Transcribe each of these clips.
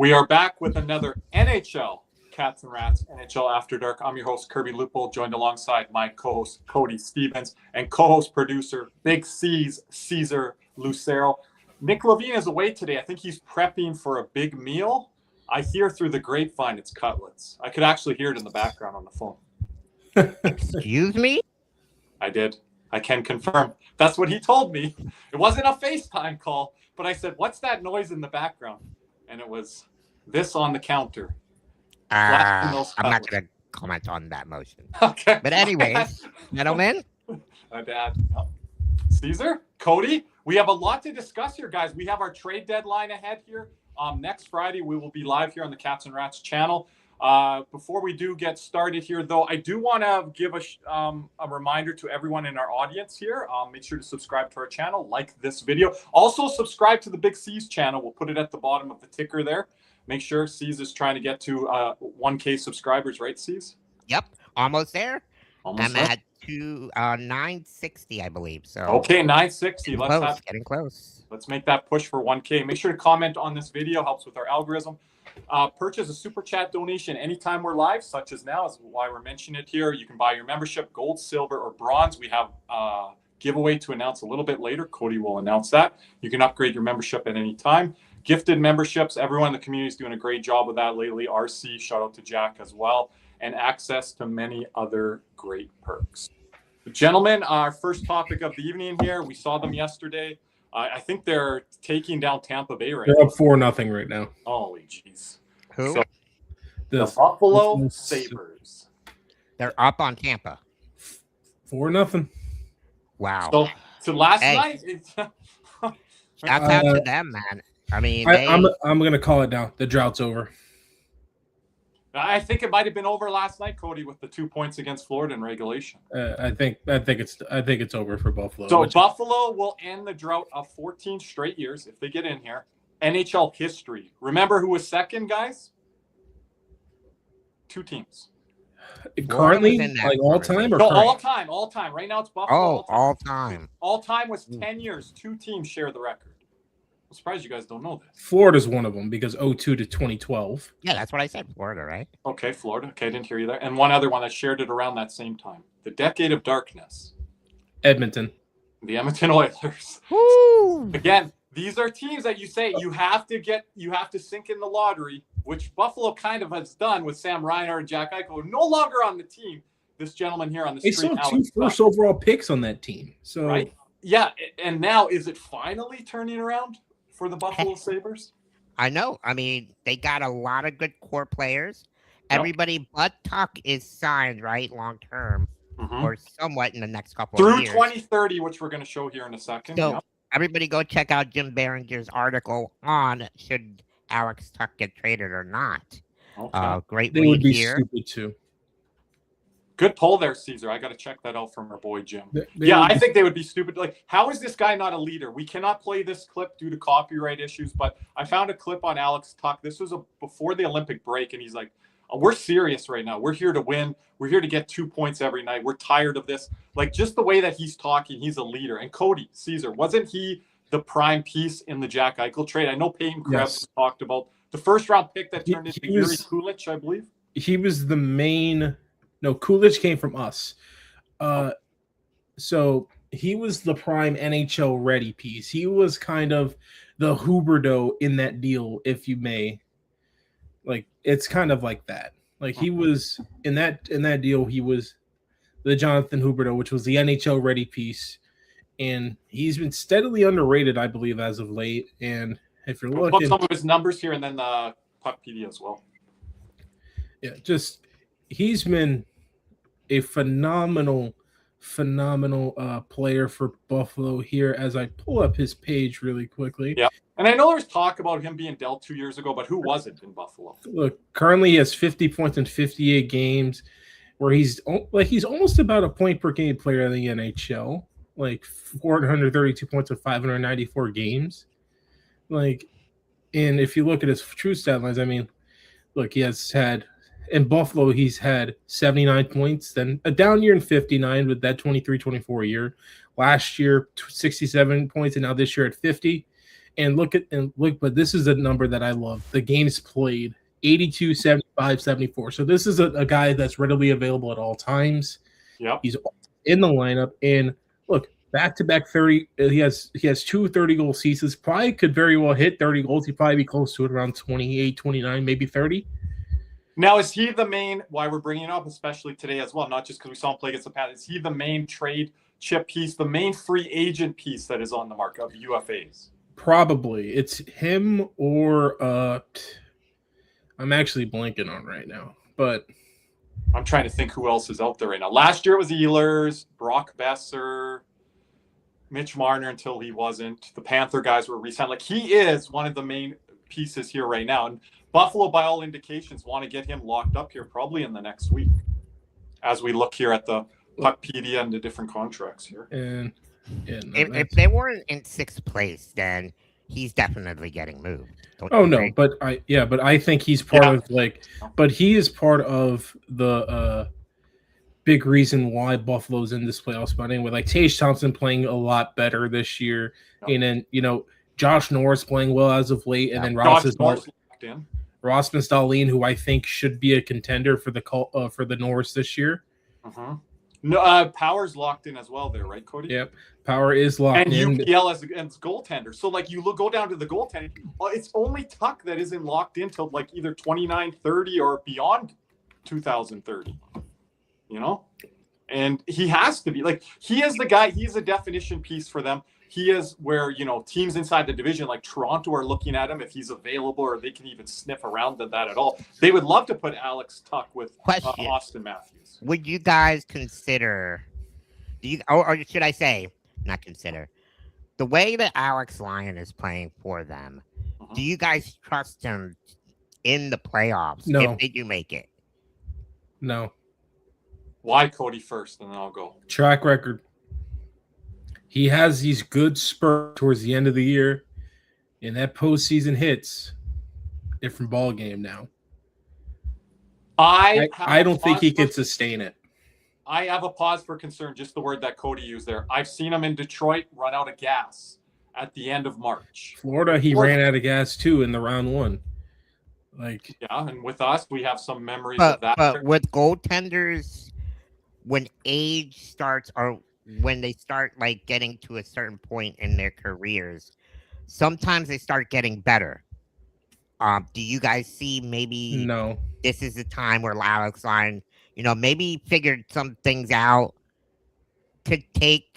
We are back with another NHL Cats and Rats NHL After Dark. I'm your host, Kirby Lupo, joined alongside my co-host, Cody Stevens, and co-host producer, Big C's, Caesar Lucero. Nick Levine is away today. I think he's prepping for a big meal. I hear through the grapevine it's cutlets. I could actually hear it in the background on the phone. Excuse me? I did. I can confirm. That's what he told me. It wasn't a FaceTime call, but I said, what's that noise in the background? And it was this on the counter. I'm not going to comment on that motion. Okay. But anyways, gentlemen. My dad. Caesar, Cody, we have a lot to discuss here, guys. We have our trade deadline ahead here. Next Friday, we will be live here on the Cats and Rats channel. Before we do get started here, though, I do want to give a reminder to everyone in our audience here. Make sure to subscribe to our channel, like this video. Also, subscribe to the Big C's channel. We'll put it at the bottom of the ticker there. Make sure C's is trying to get to 1K subscribers, right, C's? Yep, almost there. Almost I'm there. at 960, I believe. So okay, 960. Getting close. Let's make that push for 1K. Make sure to comment on this video. Helps with our algorithm. Purchase a super chat donation anytime we're live, such as now, is why we're mentioning it here. You can buy your membership, gold, silver, or bronze. We have a giveaway to announce a little bit later. Cody will announce that. You can upgrade your membership at any time. Gifted memberships. Everyone in the community is doing a great job with that lately. RC, shout out to Jack as well. And access to many other great perks. Gentlemen, our first topic of the evening here. We saw them yesterday. I think they're taking down Tampa Bay right now. They're up 4-0 right now. Holy jeez. Who? So, the Buffalo Sabres. They're up on Tampa. 4-0. Wow. So last night, Shouts out to them, man. I mean, I'm going to call it now. The drought's over. I think it might have been over last night, Cody, with the 2 points against Florida in regulation. I think it's over for Buffalo. So Buffalo will end the drought of 14 straight years if they get in here. NHL history. Remember who was second, guys? 2 teams. Currently, like all time, or no, all time. Right now it's Buffalo. All time. All time was 10 years. 2 teams share the record. I'm surprised you guys don't know that. Florida's one of them because 2002 to 2012. Yeah, that's what I said. Florida, right? Okay, Florida. Okay, I didn't hear you there. And one other one that shared it around that same time. The Decade of Darkness. Edmonton. The Edmonton Oilers. Woo! Again, these are teams that you say you have to sink in the lottery, which Buffalo kind of has done with Sam Reinhart and Jack Eichel, no longer on the team. This gentleman here on the street. They saw 2 first overall picks on that team. So right? Yeah, and now is it finally turning around for the Buffalo Sabres? I know. I mean, they got a lot of good core players. Yep. Everybody but Tuck is signed, right, long term, or somewhat in the next couple of years. Through 2030, which we're going to show here in a second. So everybody go check out Jim Behringer's article on should Alex Tuck get traded or not. Okay. Great they read would be here. stupid too. Good poll there, Caesar. I got to check that out from our boy Jim. I think they would be stupid. Like, how is this guy not a leader? We cannot play this clip due to copyright issues, but I found a clip on Alex Tuck. This was before the Olympic break, and he's like, we're serious right now. We're here to win. We're here to get 2 points every night. We're tired of this. Like, just the way that he's talking, he's a leader. And Cody, Caesar, wasn't he the prime piece in the Jack Eichel trade? I know Peyton Krebs talked about the first-round pick that turned into Yuri Kulich, I believe. He was the main... No, Coolidge came from us. So he was the prime NHL ready piece. He was kind of the Huberdeau in that deal, if you may. Like, it's kind of like that. Like, he was in that deal, he was the Jonathan Huberdeau, which was the NHL ready piece. And he's been steadily underrated, I believe, as of late. And if you're looking, put some of his numbers here and then the Puckpedia as well. Yeah, just he's been a phenomenal player for Buffalo here as I pull up his page really quickly. Yeah. And I know there's talk about him being dealt 2 years ago, but who was it in Buffalo? Look, currently he has 50 points in 58 games, where he's almost about a point per game player in the NHL, like 432 points in 594 games. Like, and if you look at his true stat lines, I mean, look, he has had in Buffalo, he's had 79 points, then a down year in 59 with that 23-24 year. Last year, 67 points, and now this year at 50. And look, but this is a number that I love. The games played 82, 75, 74. So this is a guy that's readily available at all times. Yep. He's in the lineup. And look, back-to-back 30. He has 2 30-goal seasons. Probably could very well hit 30 goals. He'd probably be close to it around 28, 29, maybe 30. Now, is he the main, why we're bringing it up, especially today as well, not just because we saw him play against the Panthers, is he the main trade chip piece, the main free agent piece that is on the market of UFAs? Probably. It's him or I'm actually blanking on right now, but I'm trying to think who else is out there right now. Last year it was Ehlers, Brock Besser, Mitch Marner until he wasn't. The Panther guys were re-signed. Like, he is one of the main pieces here right now. And Buffalo, by all indications, want to get him locked up here probably in the next week as we look here at the Puckpedia and the different contracts here. And if they weren't in 6th place, then he's definitely getting moved. But I think he's part of but he is part of the big reason why Buffalo's in this playoff spot anyway. Like Tage Thompson playing a lot better this year, and then Josh Norris playing well as of late, and then Rasmus Dahlin, who I think should be a contender for the Norris this year. Uh-huh. No, Power's locked in as well there, right, Cody? Yep, Power is locked in. And UPL as goaltender. So, like, you go down to the goaltending, it's only Tuck that isn't locked in till, like, either 29, 30 or beyond 2030, And he has to be. Like, he is the guy. He's a definition piece for them. He is where, teams inside the division like Toronto are looking at him if he's available, or they can even sniff around that at all. They would love to put Alex Tuck with Austin Matthews. Would you guys consider, or should I say, not consider, the way that Alex Lyon is playing for them, do you guys trust him in the playoffs if they do make it? No. Why Cody first, and then I'll go. Track record. He has these good spurts towards the end of the year, and that postseason hits. Different ball game now. I don't think he can sustain it. I have a pause for concern, just the word that Cody used there. I've seen him in Detroit run out of gas at the end of March. Florida, he ran out of gas too in the round 1. And with us, we have some memories of that. But with goaltenders, when age starts, or when they start like getting to a certain point in their careers, sometimes they start getting better. Do you guys see maybe this is the time where Alex Lyon, maybe figured some things out to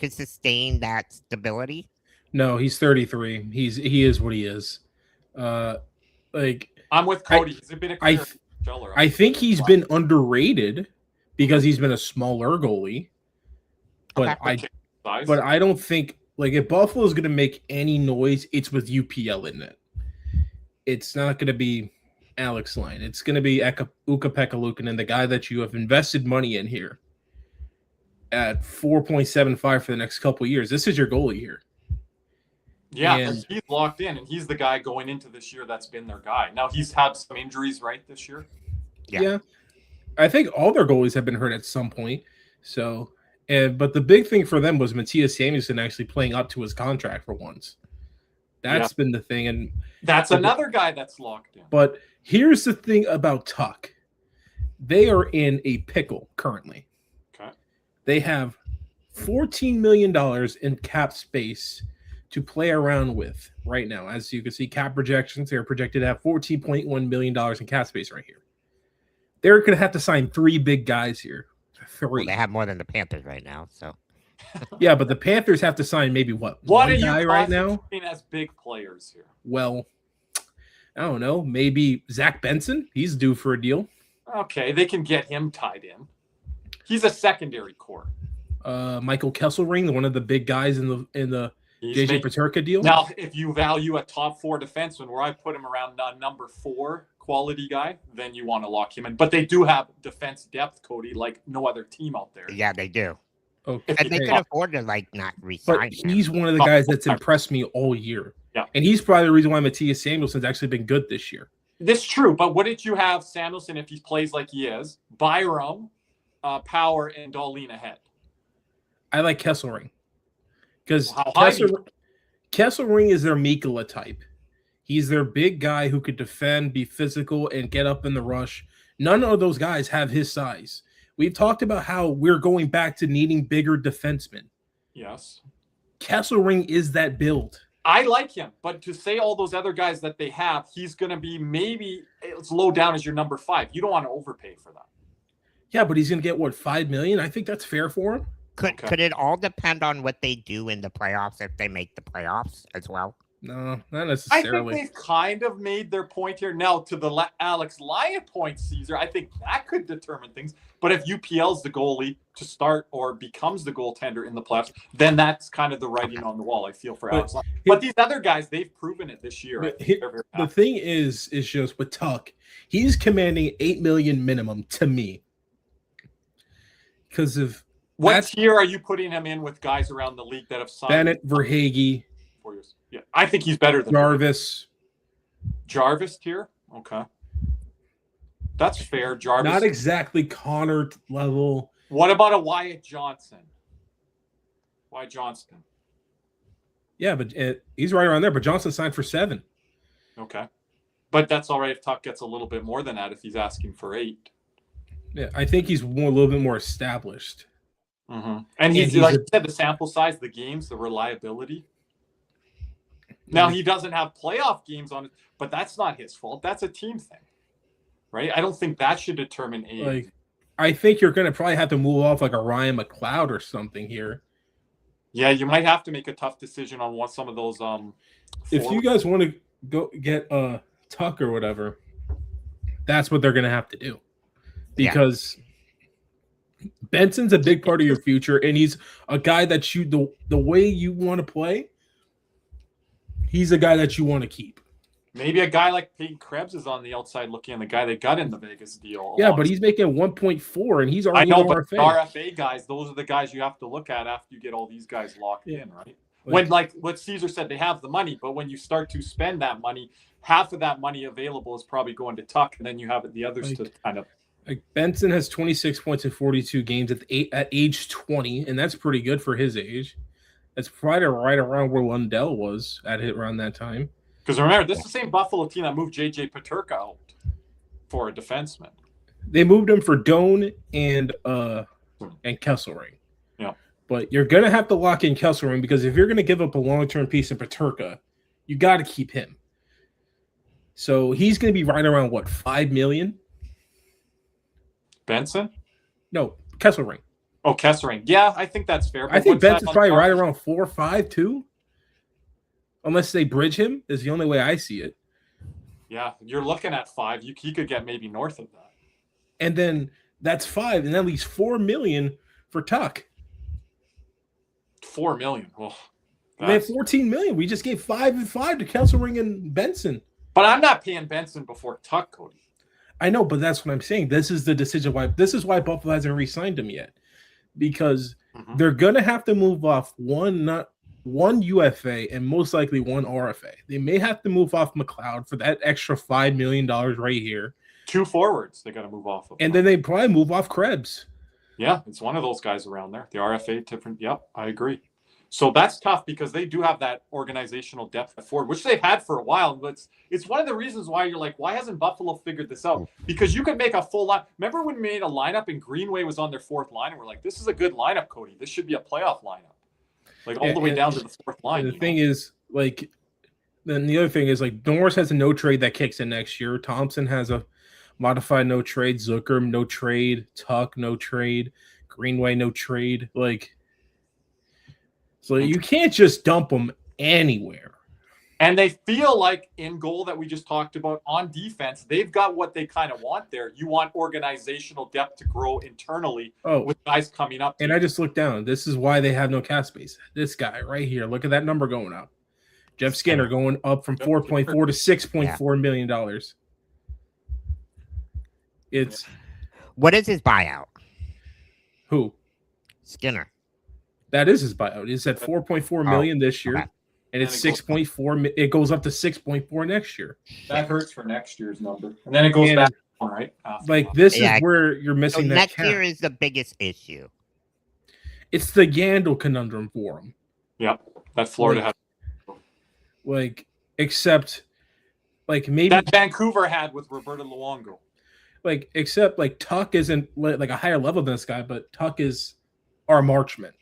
sustain that stability? No, he's 33. He is what he is. I'm with Cody. He's been a career filler. I think he's been underrated because he's been a smaller goalie. But I don't think, like, if Buffalo is going to make any noise, it's with UPL in it. It's not going to be Alex Lyon. It's going to be Ukko-Pekka Luukkonen, the guy that you have invested money in here at 4.75 for the next couple of years. This is your goalie here. Yeah, and he's locked in, and he's the guy going into this year that's been their guy. Now, he's had some injuries, right, this year? Yeah. I think all their goalies have been hurt at some point. So, but the big thing for them was Matthias Samuelsson actually playing up to his contract for once. That's been the thing. And that's another guy that's locked in. But here's the thing about Tuck. They are in a pickle currently. Okay. They have $14 million in cap space to play around with right now. As you can see, cap projections, they're projected to have $14.1 million in cap space right here. They're going to have to sign 3 big guys here. 3. Well, they have more than the Panthers right now, so. Yeah, but the Panthers have to sign maybe what are you guy right now? As big players here? Well, I don't know. Maybe Zach Benson. He's due for a deal. Okay, they can get him tied in. He's a secondary core. Michael Kesselring, one of the big guys in the JJ Peterka deal. Now, if you value a top 4 defenseman, where I put him around number 4 quality guy, then you want to lock him in. But they do have defense depth, Cody, like no other team out there. Yeah, they do. Okay. And they can afford to not resign. But he's one of the guys that's impressed me all year. Yeah. And he's probably the reason why Matthias Samuelsson's actually been good this year. This is true, but wouldn't you have Samuelsson if he plays like he is, Byram, Power, and Dahlin ahead? I like Kesselring. Because Kesselring is their Mikula type. He's their big guy who could defend, be physical, and get up in the rush. None of those guys have his size. We've talked about how we're going back to needing bigger defensemen. Yes. Kesselring is that build. I like him, but to say all those other guys that they have, he's going to be maybe it's low down as your number 5. You don't want to overpay for that. Yeah, but he's going to get, what, $5 million? I think that's fair for him. Could it all depend on what they do in the playoffs if they make the playoffs as well? No, not I necessarily. think they've kind of made their point here. Now, to the Alex Lyon point, Caesar, I think that could determine things. But if UPL's the goalie to start or becomes the goaltender in the playoffs, then that's kind of the writing on the wall, I feel, for Alex Lyon. But these other guys, they've proven it this year. The thing is just with Tuck, he's commanding $8 million minimum to me. Because of what tier are you putting him in with guys around the league that have signed? Bennett, Verhaeghe. 4 years. Yeah, I think he's better than Jarvis. Jarvis tier? Okay. That's fair. Jarvis. Not exactly Connor level. What about a Wyatt Johnson? Wyatt Johnston. Yeah, but he's right around there. But Johnson signed for $7. Okay. But that's all right if Tuck gets a little bit more than that if he's asking for $8. Yeah, I think he's a little bit more established. Mm-hmm. And he's like you said, the sample size, the games, the reliability. Now, he doesn't have playoff games on it, but that's not his fault. That's a team thing, right? I don't think that should determine age. Like, I think you're going to probably have to move off like a Ryan McLeod or something here. Yeah, you might have to make a tough decision on what some of those. If you guys want to go get Tuck or whatever, that's what they're going to have to do. Because Benson's a big part of your future, and he's a guy that you the way you want to play. He's a guy that you want to keep. Maybe a guy like Peyton Krebs is on the outside looking, the guy they got in the Vegas deal. Yeah, but he's making 1.4, and he's already but RFA guys, those are the guys you have to look at after you get all these guys locked in, right? When, like what Caesar said, they have the money, but when you start to spend that money, half of that money available is probably going to Tuck, and then you have the others to kind of. Like Benson has 26 points in 42 games at age 20, and that's pretty good for his age. That's probably right around where Lundell was around that time. Because remember, this is the same Buffalo team that moved J.J. Peterka out for a defenseman. They moved him for Doan and Kesselring. Yeah. But you're going to have to lock in Kesselring because if you're going to give up a long-term piece of Peterka, you got to keep him. So he's going to be right around, what, $5 million? Benson? No, Kesselring. Oh, Kesselring. Yeah, I think that's fair. I think Benson's probably right around 4 or 5 too. Unless they bridge him, is the only way I see it. Yeah, you're looking at 5. He could get maybe north of that. And then that's 5, and that leaves $4 million for Tuck. $4 million. Well, they have $14 million. We just gave 5 and 5 to Kesselring and Benson. But I'm not paying Benson before Tuck, Cody. I know, but that's what I'm saying. This is the decision why. This is why Buffalo hasn't re-signed him yet, because they're gonna have to move off one UFA and most likely one RFA. They may have to move off McLeod for that extra $5 million right here. 2 forwards they got to move off of. And then they probably move off Krebs. Yeah, it's one of those guys around there. The RFA different. Yep, I agree. So that's tough because they do have that organizational depth at forward, which they've had for a while. But it's one of the reasons why you're like, why hasn't Buffalo figured this out? Because you could make a full line. Remember when we made a lineup and Greenway was on their 4th line, and we're like, this is a good lineup, Cody. This should be a playoff lineup, like all the way down to the 4th line. The thing is, like, then the other thing is, like, Norris has a no trade that kicks in next year. Thompson has a modified no trade. Zucker no trade. Tuck no trade. Greenway no trade. Like. So you can't just dump them anywhere. And they feel like in goal that we just talked about on defense, they've got what they kind of want there. You want organizational depth to grow internally with guys coming up. And I just looked down. This is why they have no cap space. This guy right here. Look at that number going up. Jeff Skinner going up from 4.4 to $6.4 million. It's what is his buyout? Who? Skinner. That is his buyout. It's at 4.4 million this year, and it's 6.4. It goes up to 6.4 next year. That hurts for next year's number, and then it goes back on, right? Like this is where you're missing. So that next cap. year is the biggest issue. It's the Yandel conundrum for him. Yep, that Florida has. Like, except like maybe that Vancouver had with Roberto Luongo. Like, except like Tuck isn't like a higher level than this guy, but Tuck is our marksman.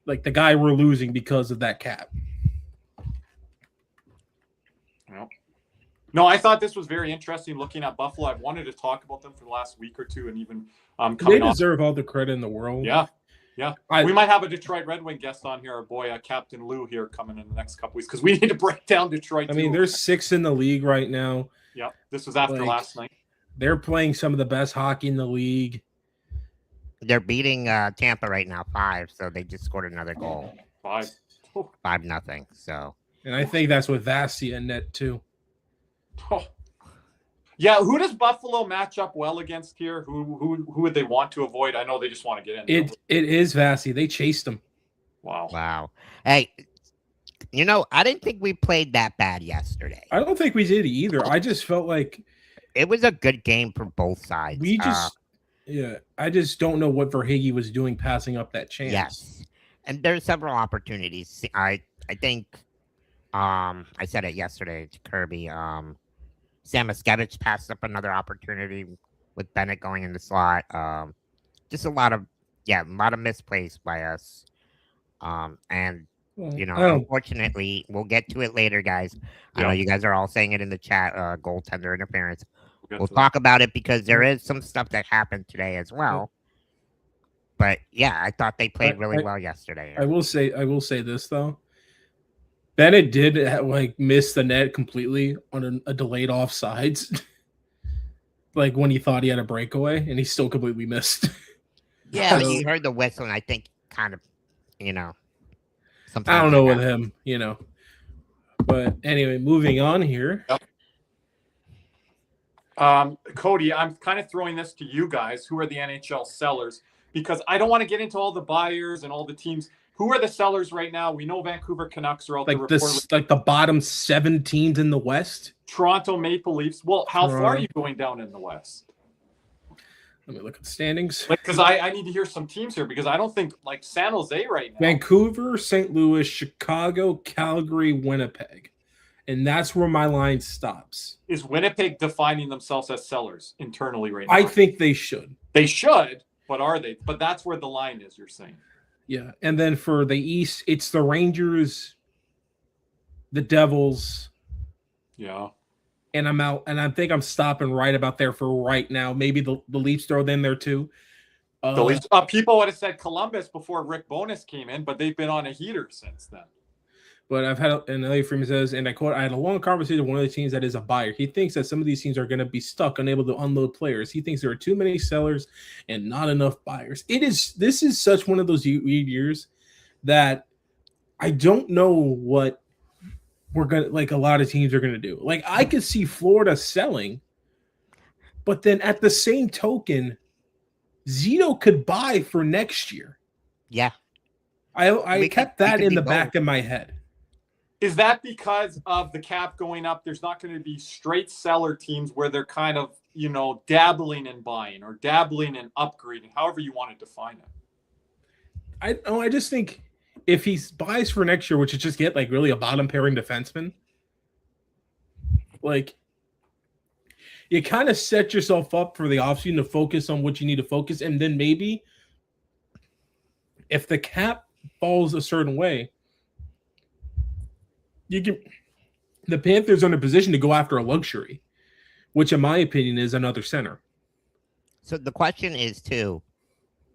Like the guy we're losing because of that cap. Yep. No, I thought this was very interesting looking at Buffalo. I've wanted to talk about them for the last week or two, and even they deserve all the credit in the world. Yeah. We might have a Detroit Red Wing guest on here, our boy Captain Lou here coming in the next couple weeks because we need to break down Detroit. I mean, they're 6th in the league right now. Yeah, this was after last night. They're playing some of the best hockey in the league. They're beating Tampa right now 5, so they just scored another goal. 5-0. So, and I think that's with Vasi in net too. Oh. Yeah, who does Buffalo match up well against here? Who would they want to avoid? I know they just want to get in. It is Vasi. They chased him. Wow. Hey, I didn't think we played that bad yesterday. I don't think we did either. I just felt like it was a good game for both sides. I just don't know what Verhaeghe was doing passing up that chance. Yes. And there's several opportunities. I think I said it yesterday to Kirby. Sam Miskevich passed up another opportunity with Bennett going in the slot. Just a lot of misplays by us. Unfortunately, we'll get to it later, guys. I know you guys are all saying it in the chat, goaltender interference. We'll talk about it because there is some stuff that happened today as well. But yeah, I thought they played really well yesterday. I will say this though. Bennett did miss the net completely on a delayed offsides. Like when he thought he had a breakaway and he still completely missed. Yeah, so, you heard the whistle and I think kind of, sometimes I don't know with him, But anyway, moving on here. Yep. Cody, I'm kind of throwing this to you guys. Who are the NHL sellers? Because I don't want to get into all the buyers and all the teams. Who are the sellers right now? We know Vancouver Canucks are out there. Like the bottom 7 teams in the West. Toronto Maple Leafs. Well, how far are you going down in the West? Let me look at the standings. Because I need to hear some teams here because I don't think San Jose right now. Vancouver, St. Louis, Chicago, Calgary, Winnipeg. And that's where my line stops. Is Winnipeg defining themselves as sellers internally right now? I think they should. They should, but are they? But that's where the line is, you're saying. Yeah. And then for the East, it's the Rangers, the Devils. Yeah. And I'm out. And I think I'm stopping right about there for right now. Maybe the Leafs throw in there too. The Leafs, people would have said Columbus before Rick Bowness came in, but they've been on a heater since then. But I've had another friend says, and I quote, I had a long conversation with one of the teams that is a buyer. He thinks that some of these teams are going to be stuck, unable to unload players. He thinks there are too many sellers and not enough buyers. This is such one of those weird years that I don't know what we're going to, a lot of teams are going to do. I could see Florida selling, but then at the same token, Zito could buy for next year. Yeah. I kept that in the back of my head. Is that because of the cap going up? There's not going to be straight seller teams where they're kind of, dabbling in buying or dabbling in upgrading, however you want to define it. I just think if he buys for next year, which is just get really a bottom pairing defenseman, you kind of set yourself up for the offseason to focus on what you need to focus. And then maybe if the cap falls a certain way, the Panthers are in a position to go after a luxury, which in my opinion is another center. So the question is too,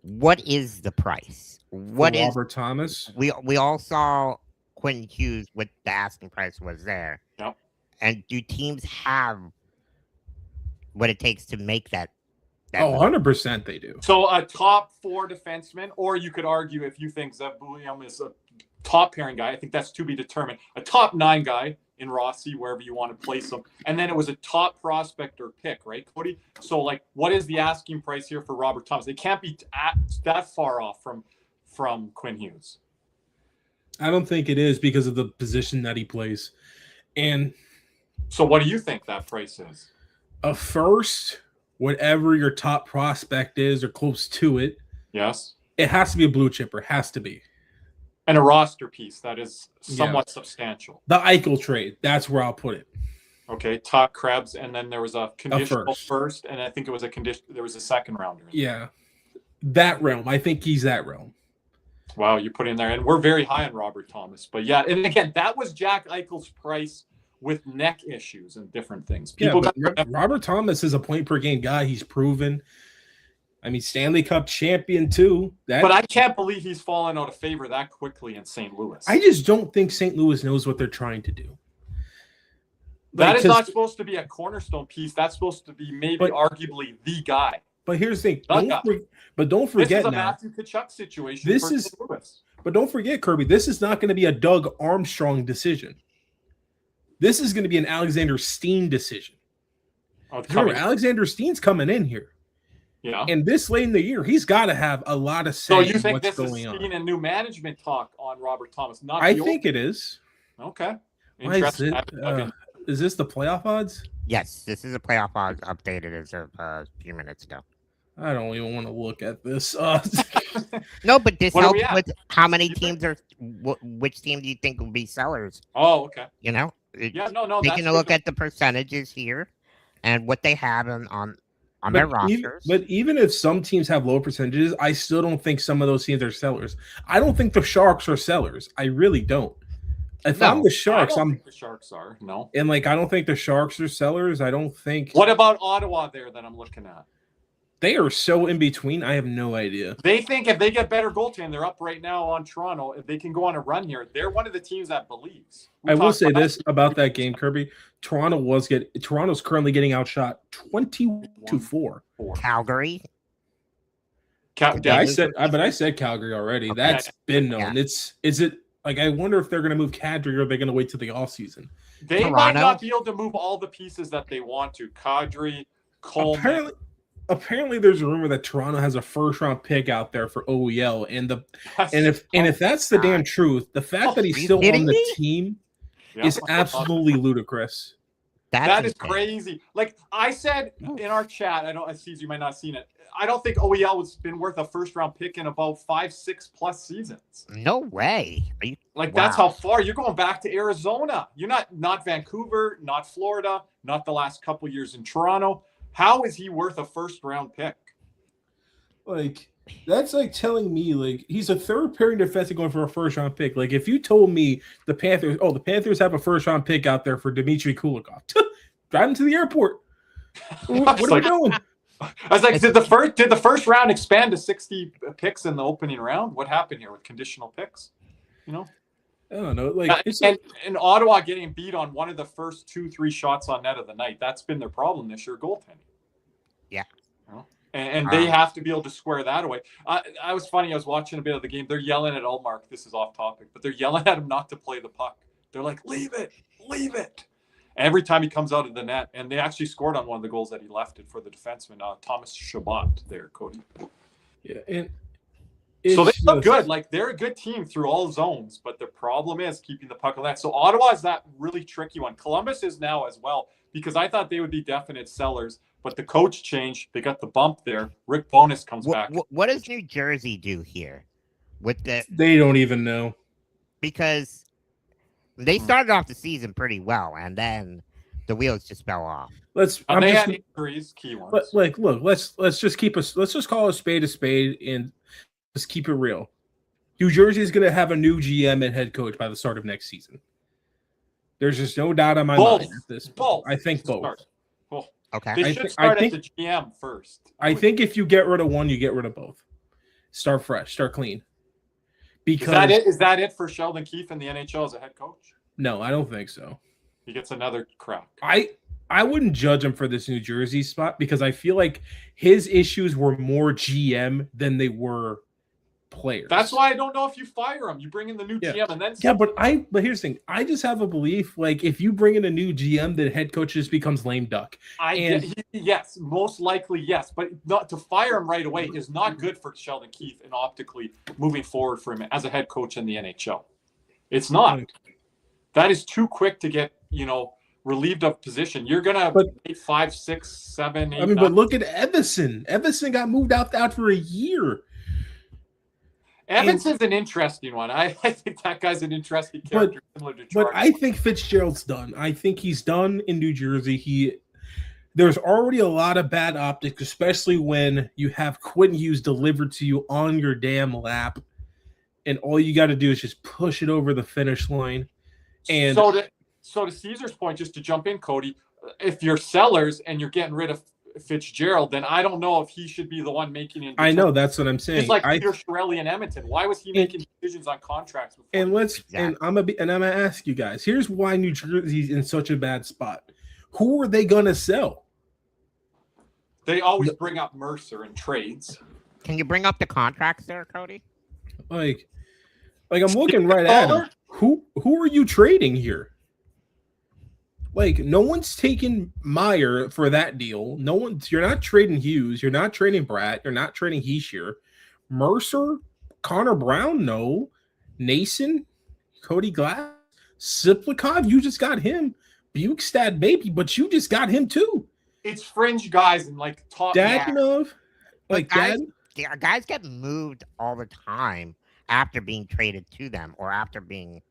what is the price? What is Robert Thomas? We all saw Quentin Hughes, what the asking price was there. Yep. And do teams have what it takes to make that 100% they do. So a top 4 defenseman, or you could argue if you think Zev Buliam is a top pairing guy, I think that's to be determined. A top 9 guy in Rossi, wherever you want to place him. And then it was a top prospect or pick, right, Cody? So, what is the asking price here for Robert Thomas? They can't be that far off from Quinn Hughes. I don't think it is because of the position that he plays. And so what do you think that price is? A first, whatever your top prospect is or close to it. Yes. It has to be a blue chipper. Has to be. And a roster piece that is somewhat substantial. The Eichel trade, that's where I'll put it. Okay, Tuck, Krebs, and then there was a conditional first, and I think it was there was a second rounder. Yeah, that realm. I think he's that realm. Wow, you put in there, and we're very high on Robert Thomas. But yeah, and again, that was Jack Eichel's price with neck issues and different things. Robert Thomas is a point per game guy. He's proven. I mean, Stanley Cup champion too. But I can't believe he's fallen out of favor that quickly in St. Louis. I just don't think St. Louis knows what they're trying to do. That is not supposed to be a cornerstone piece. That's supposed to be arguably the guy. But here's the thing. Don't forget this is a now. Matthew Tkachuk situation. St. Louis. But don't forget, Kirby. This is not going to be a Doug Armstrong decision. This is going to be an Alexander Steen decision. Remember, Alexander Steen's coming in here. Yeah. And this late in the year, he's got to have a lot of say. So you think what's this is going and new management talk on Robert Thomas? I think it is. Okay. Interesting. Is this the playoff odds? Yes, this is a playoff odds updated as of a few minutes ago. I don't even want to look at this. No, but this helps with how many teams are. Which team do you think will be sellers? Oh, okay. You know. Taking a look at the percentages here and what they have on their rosters. But even if some teams have low percentages, I still don't think some of those teams are sellers. I don't think the Sharks are sellers. I really don't. I'm the Sharks, I don't think the Sharks are. No. And I don't think the Sharks are sellers. I don't think. What about Ottawa there that I'm looking at? They are so in between. I have no idea. They think if they get better goaltending, they're up right now on Toronto. If they can go on a run here, they're one of the teams that believes. I will say this about that game, Kirby. Toronto's currently getting outshot 20-4. Calgary. I said Calgary already. That's been known. Yeah. I wonder if they're going to move Kadri or are they going to wait till the offseason? They might not be able to move all the pieces that they want to. Kadri, Coleman. Apparently, there's a rumor that Toronto has a first-round pick out there for OEL, and if that's the damn truth, the fact that he's still on the team is absolutely ludicrous. That is crazy. Like I said in our chat, you might not have seen it. I don't think OEL has been worth a first-round pick in about 5-6 plus seasons. No way. That's how far you're going back to Arizona. You're not Vancouver, not Florida, not the last couple years in Toronto. How is he worth a first-round pick? That's telling me he's a third-pairing defenseman going for a first-round pick. If you told me the Panthers have a first-round pick out there for Dmitry Kulikov, drive him to the airport. What are we doing? I was like, did the first round expand to 60 picks in the opening round? What happened here with conditional picks? I don't know. And Ottawa getting beat on one of the first 2-3 shots on net of the night. That's been their problem this year, goaltending. Yeah. And they have to be able to square that away. I was watching a bit of the game. They're yelling at Ullmark. This is off topic, but they're yelling at him not to play the puck. They're like, leave it. Every time he comes out of the net, and they actually scored on one of the goals that he left it for the defenseman, Thomas Chabot there, Cody. Yeah, and so they look good. They're a good team through all zones, but the problem is keeping the puck on that. So Ottawa is that really tricky one. Columbus is now as well, because I thought they would be definite sellers, but the coach changed. They got the bump there. Rick Bowness comes back. What does New Jersey do here? They don't even know. Because they started off the season pretty well, and then the wheels just fell off. They had injuries, key ones. Look, let's just call a spade, and let's keep it real. New Jersey is going to have a new GM and head coach by the start of next season. There's just no doubt on my mind at this point. I think both. Okay. They should start at the GM first. I think if you get rid of one, you get rid of both. Start fresh, start clean. Because is that it for Sheldon Keefe in the NHL as a head coach? No, I don't think so. He gets another crack. I wouldn't judge him for this New Jersey spot because I feel like his issues were more GM than they were players. That's why I don't know if you fire him. You bring in the new GM and then but here's the thing. I just have a belief if you bring in a new GM, the head coach just becomes lame duck. Yes, most likely yes, but not to fire him right away is not good for Sheldon Keefe and optically moving forward for him as a head coach in the NHL. It's not. That is too quick to get relieved of position. You're gonna 5, 6, 7, 8. But look at Everson. Everson got moved out for a year. Evans is an interesting one. I think that guy's an interesting character, similar to But Jordan. I think Fitzgerald's done. I think he's done in New Jersey. There's already a lot of bad optics, especially when you have Quinn Hughes delivered to you on your damn lap, and all you got to do is just push it over the finish line. And so to Caesar's point, just to jump in, Cody, if you're sellers and you're getting rid of Fitzgerald, then I don't know if he should be the one making it. I know, that's what I'm saying. It's like Peter Chiarelli in Edmonton. Why was he making decisions on contracts? And I'm gonna ask you guys. Here's why New Jersey's in such a bad spot. Who are they gonna sell? They always bring up Mercer in trades. Can you bring up the contracts there, Cody? Like I'm looking right at him. Who are you trading here? Like, no one's taking Meyer for that deal. You're not trading Hughes. You're not trading Bratt. You're not trading Heischer. Mercer, Connor Brown, no. Nason, Cody Glass, Siplikov, you just got him. Bukestad, maybe, but you just got him too. It's fringe guys and like top Dadonov. Like guys get moved all the time after being traded to them or after being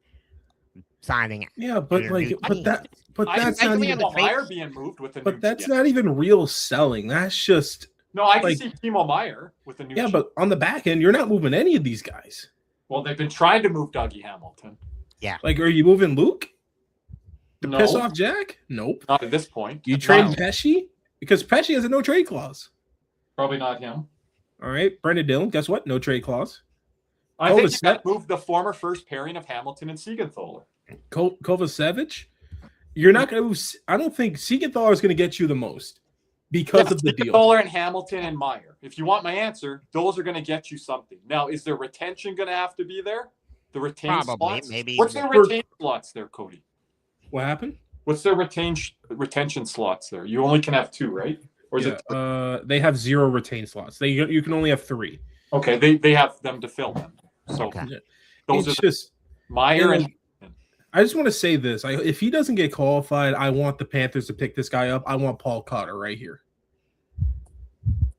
signing. Yeah, but that's not even Meyer being moved with the. But that's not even real selling. That's just I can see Timo Meyer with the new. Yeah, but on the back end, you're not moving any of these guys. Well, they've been trying to move Dougie Hamilton. Yeah, like, are you moving Luke to No. piss off Jack? Nope. Not at this point. You trade Pesci because Pesci has a no trade clause. Probably not him. All right, Brendan Dillon. Guess what? No trade clause. I think you got moved the former first pairing of Hamilton and Siegenthaler. Kovacevic. You're not going to. I don't think Siegenthaler is going to get you the most because of the deal. Siegenthaler and Hamilton and Meyer. If you want my answer, those are going to get you something. Now, is their retention going to have to be there? The retained slots. Maybe. What's their retained slots there, Cody? What happened? What's their retention slots there? You only can have 2, right? Or is it? They have 0 retained slots. You can only have 3. Okay, they have them to fill them. So those it's are just Meyer and. I just want to say this. If he doesn't get qualified, I want the Panthers to pick this guy up. I want Paul Cotter right here.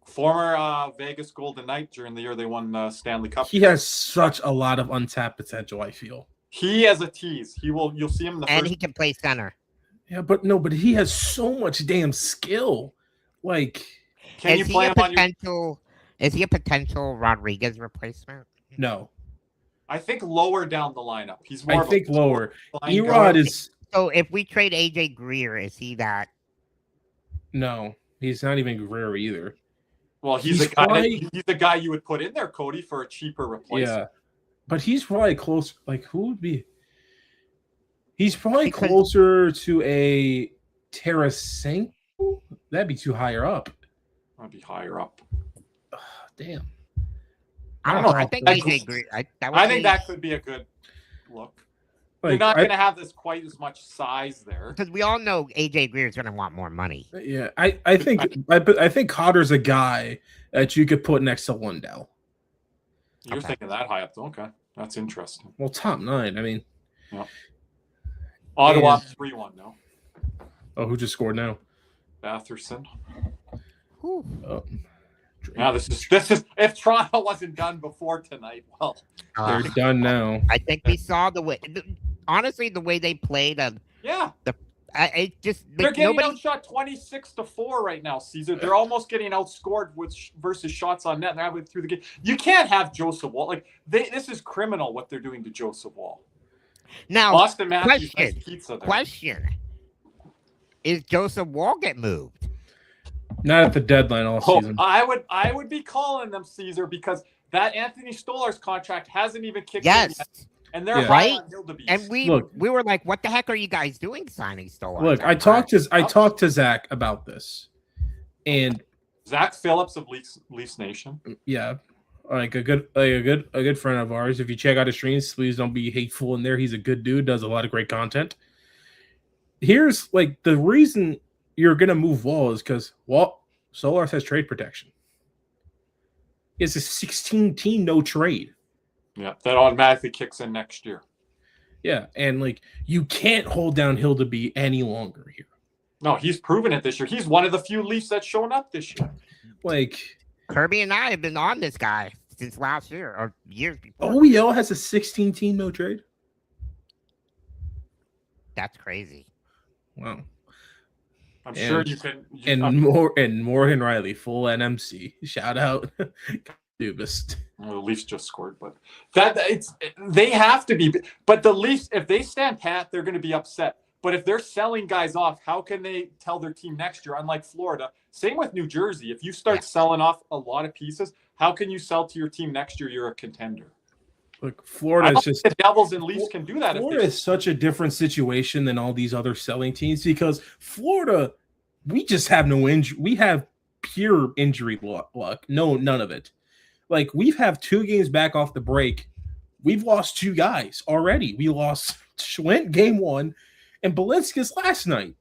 Former Vegas Golden Knight during the year they won Stanley Cup. He has such a lot of untapped potential, I feel. He has a tease. You'll see him in the and first. he can play center. Yeah, but he has so much damn skill. Like, can you play him on your? Is he a potential Rodriguez replacement? No. I think lower down the lineup. He's more. I think lower. Erod Erod is. So if we trade AJ Greer, is he that? No, he's not even Greer either. Well, he's the guy you would put in there, Cody, for a cheaper replacement. Yeah, but he's probably close. Like, who would be? He's probably closer to a Tarasenko. That'd be too higher up. That'd be higher up. Oh, damn. I don't know. I think AJ Greer. I think that could be a good look. Like, You're not going to have this quite as much size there because we all know AJ Greer is going to want more money. Yeah, I think Cotter's a guy that you could put next to Lundell. You're thinking that high up, okay? That's interesting. Well, top 9. I mean, yeah. Ottawa 3-1 now. Oh, who just scored now? Batherson. Oh. Now this is if Toronto wasn't done before tonight, well, they're done now. I think we saw the way. Honestly, the way they played. Yeah. They're getting outshot 26-4 right now, Caesar. They're almost getting outscored versus shots on net. They're having through the game. You can't have Joseph Wall. This is criminal what they're doing to Joseph Wall. Now, Austin Matthews has pizza there. Question: is Joseph Wall get moved? Not at the deadline all season. I would be calling them, Caesar, because that Anthony Stolar's contract hasn't even kicked in yet. And they're right. And we were like, "What the heck are you guys doing signing Stolar?" Look, I talked to Zach about this, and Zach Phillips of Leafs Nation. Yeah, like a good friend of ours. If you check out his streams, please don't be hateful in there. He's a good dude, does a lot of great content. Here's like the reason you're gonna move Wall is because Solars has trade protection. It's a 16-team no trade. Yeah, that automatically kicks in next year. Yeah, and like you can't hold down Hildeby any longer here. No, he's proven it this year. He's one of the few Leafs that's shown up this year. Like Kirby and I have been on this guy since last year or years before. OEL has a 16-team no trade. That's crazy. Wow. I'm sure you can. And Morgan Riley, full NMC. Shout out, Dubist. Well, the Leafs just scored, but they have to be. But the Leafs, if they stand pat, they're going to be upset. But if they're selling guys off, how can they tell their team next year? Unlike Florida, same with New Jersey. If you start selling off a lot of pieces, how can you sell to your team next year? You're a contender. Look, Florida is just the Devils and Leafs can do that. Florida is such a different situation than all these other selling teams because Florida, we just have no injury. We have pure injury luck. No, none of it. Like we've have 2 games back off the break. We've lost 2 guys already. We lost Schwint game 1 and Balinskis last night.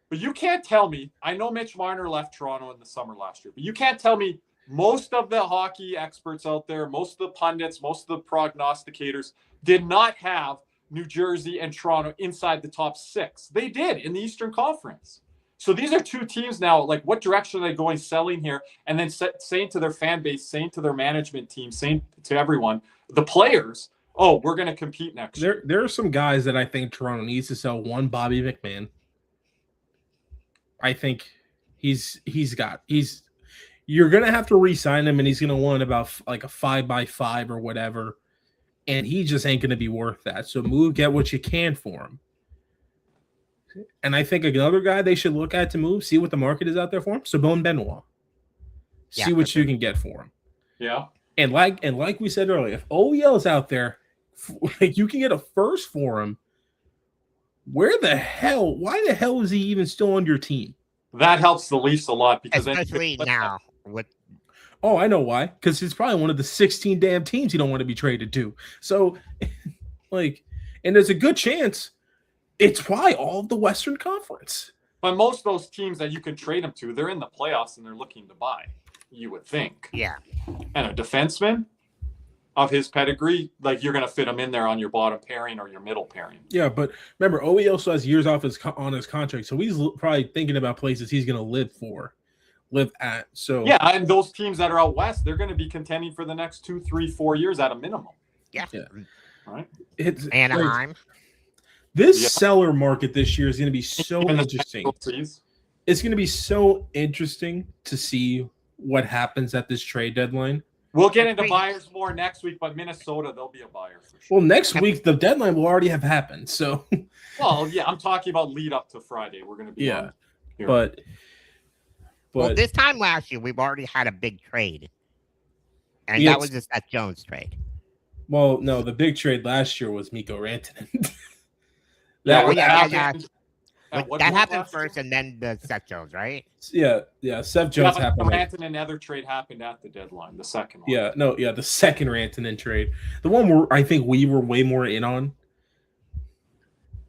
But you can't tell me. I know Mitch Marner left Toronto in the summer last year, but you can't tell me most of the hockey experts out there, most of the pundits, most of the prognosticators did not have New Jersey and Toronto inside the top 6. They did in the Eastern Conference. So these are 2 teams now. Like, what direction are they going selling here? And then saying to their fan base, saying to their management team, saying to everyone, the players, oh, we're going to compete next year. There are some guys that I think Toronto needs to sell. One, Bobby McMahon. I think you're going to have to re-sign him, and he's going to want about like a 5x5 or whatever, and he just ain't going to be worth that. So get what you can for him. And I think another guy they should look at to move, see what the market is out there for him, Sabone Benoit. See what you can get for him. Yeah. And like we said earlier, if OEL is out there, like you can get a first for him. Why the hell is he even still on your team? That helps the Leafs a lot because especially now with. Oh, I know why. Because it's probably one of the 16 damn teams you don't want to be traded to. So, and there's a good chance it's probably all of the Western Conference. But most of those teams that you can trade them to, they're in the playoffs and they're looking to buy. You would think. Yeah. And a defenseman of his pedigree, like you're going to fit him in there on your bottom pairing or your middle pairing. Yeah, but remember, OE also has years off on his contract, so he's probably thinking about places he's going to live at. So yeah, and those teams that are out west, they're going to be contending for the next 2, 3, 4 years at a minimum. Yeah. Right. It's Anaheim. This seller market this year is going to be so interesting. It's going to be so interesting to see what happens at this trade deadline. We'll get into buyers more next week, but Minnesota, they'll be a buyer for sure. Well, next week, the deadline will already have happened. So, well, yeah, I'm talking about lead up to Friday. We're going to be on here. But well, this time last year, we've already had a big trade. And that was the Seth Jones trade. Well, no, the big trade last year was Mikko Rantanen. That happened first, and then the Seth Jones, right? Yeah. Seth Jones happened. The Rantanen other trade happened at the deadline, the second one. The second Rantanen trade, the one where I think we were way more in on.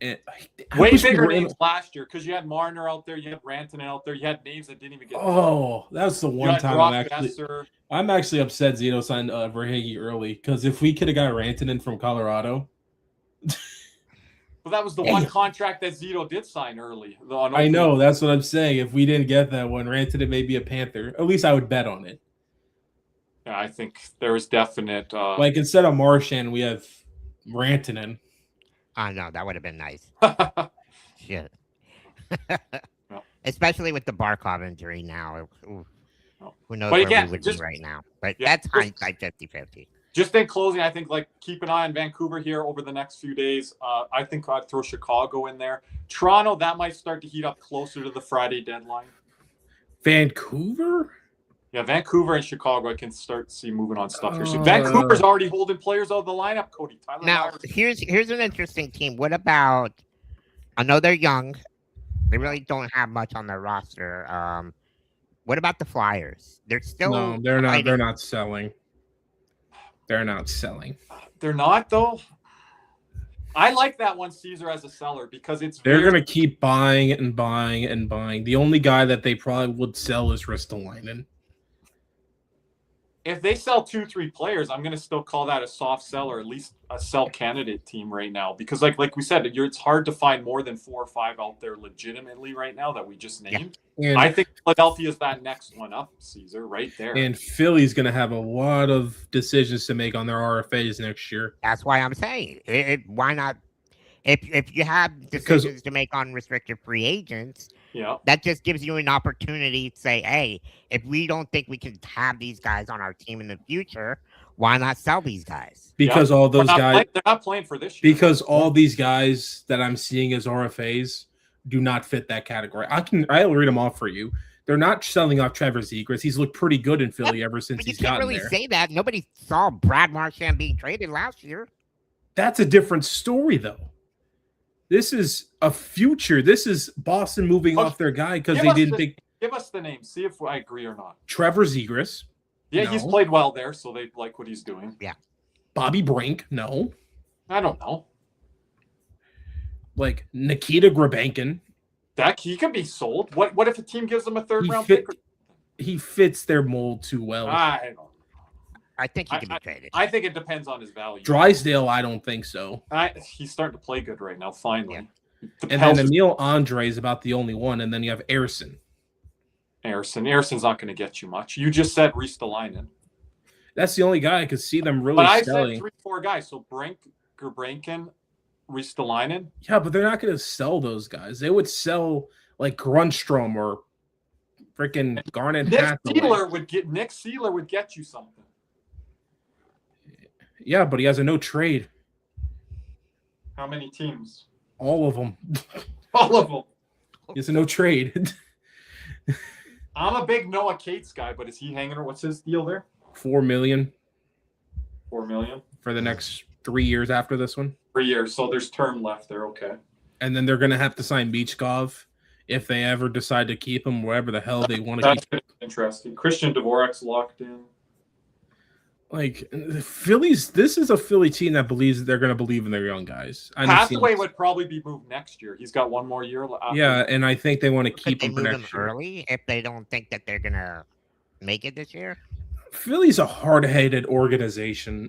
Way bigger names last year because you had Marner out there, you had Rantanen out there, you had names that didn't even get. Oh, that's the one time I'm actually upset Zito signed Verhage early because if we could have got Rantanen from Colorado. Well, that was the one contract that Zito did sign early. I know. That's what I'm saying. If we didn't get that one, Rantanen may be a Panther. At least I would bet on it. Yeah, I think there is definite. Like instead of Marchand, we have Rantanen. Oh, no, that would have been nice. Shit. No. Especially with the Barkov injury now. Ooh. No. Who knows where we would be right now. But that's hindsight 50-50. Just in closing, I think keep an eye on Vancouver here over the next few days. I think I'd throw Chicago in there. Toronto, that might start to heat up closer to the Friday deadline. Vancouver? Yeah, Vancouver and Chicago, I can start to see moving on stuff here. So Vancouver's already holding players out of the lineup, Cody. Now, here's an interesting team. What about, I know they're young. They really don't have much on their roster. What about the Flyers? They're still No, they're not. They're not selling. They're not selling. They're not, though. I like that one, Caesar, as a seller because they're going to keep buying and buying and buying. The only guy that they probably would sell is Ristolainen. if they sell 2-3 players, I'm going to still call that a soft sell or at least a sell candidate team right now. Because like we said, it's hard to find more than 4 or 5 out there legitimately right now that we just named. And I think Philadelphia is that next one up, Caesar, right there. And Philly's going to have a lot of decisions to make on their RFAs next year. That's why I'm saying, why not? If you have decisions to make on restricted free agents, that just gives you an opportunity to say, hey, if we don't think we can have these guys on our team in the future, why not sell these guys? Because all those guys, they're not playing for this year. Because all these guys that I'm seeing as RFAs do not fit that category. I'll read them off for you. They're not selling off Trevor Zegras. He's looked pretty good in Philly ever since he's gotten there. You can't really say that. Nobody saw Brad Marchand being traded last year. That's a different story, though. This is a future. This is Boston moving off their guy because they didn't think. Give us the name. See if I agree or not. Trevor Zegras. Yeah, he's played well there, so they like what he's doing. Yeah. Bobby Brink. No. I don't know. Like Nikita Grabankin. That he can be sold. What if a team gives him a third-round pick? He fits their mold too well. I don't know. I think he can be traded. I think it depends on his value. Drysdale, I don't think so. He's starting to play good right now, finally. Yeah. And then Emil Andre is about the only one, and then you have Ersson. Ersson's not going to get you much. You just said Ristolainen. That's the only guy I could see them really selling. But I said 3-4 guys. So Brink, Gerbrankin, Ristolainen. Yeah, but they're not going to sell those guys. They would sell like Grunstrom or freaking Garnet Nick Seeler would get you something. Yeah, but he has a no trade. How many teams? All of them. All of them. He has a no trade. I'm a big Noah Cates guy, but is he hanging? What's his deal there? $4 million. $4 million for the next 3 years after this one. 3 years, so there's term left there. Okay. And then they're going to have to sign Bichkov if they ever decide to keep him wherever the hell they want to keep him. That's interesting. Christian Dvorak's locked in. Like Phillies, this is a Philly team that believes they're going to believe in their young guys. Hathaway would probably be moved next year. He's got 1 more year. Yeah, and I think they want to keep him for next year. Early if they don't think that they're going to make it this year. Philly's a hard-headed organization.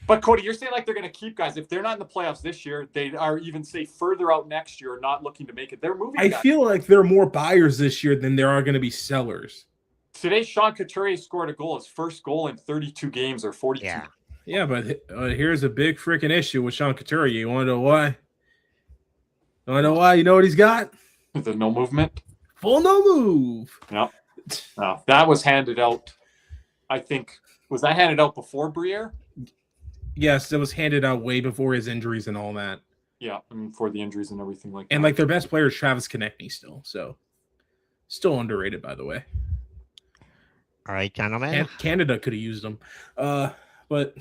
But Cody, you're saying like they're going to keep guys. If they're not in the playoffs this year, they are even say further out next year, not looking to make it. They're moving. I feel like there are more buyers this year than there are going to be sellers. Today, Sean Couturier scored a goal, his first goal in 32 games or 42. Yeah, but here's a big freaking issue with Sean Couturier. You want to know why? You want to know why? You know what he's got? The no movement. Full no move. Yep. That was handed out. I think, was that handed out before Briere? Yes, it was handed out way before his injuries and all that. Yeah, I mean, for the injuries and everything like that. And like their best player is Travis Konechny still underrated, by the way. All right, gentlemen. Canada could have used them. But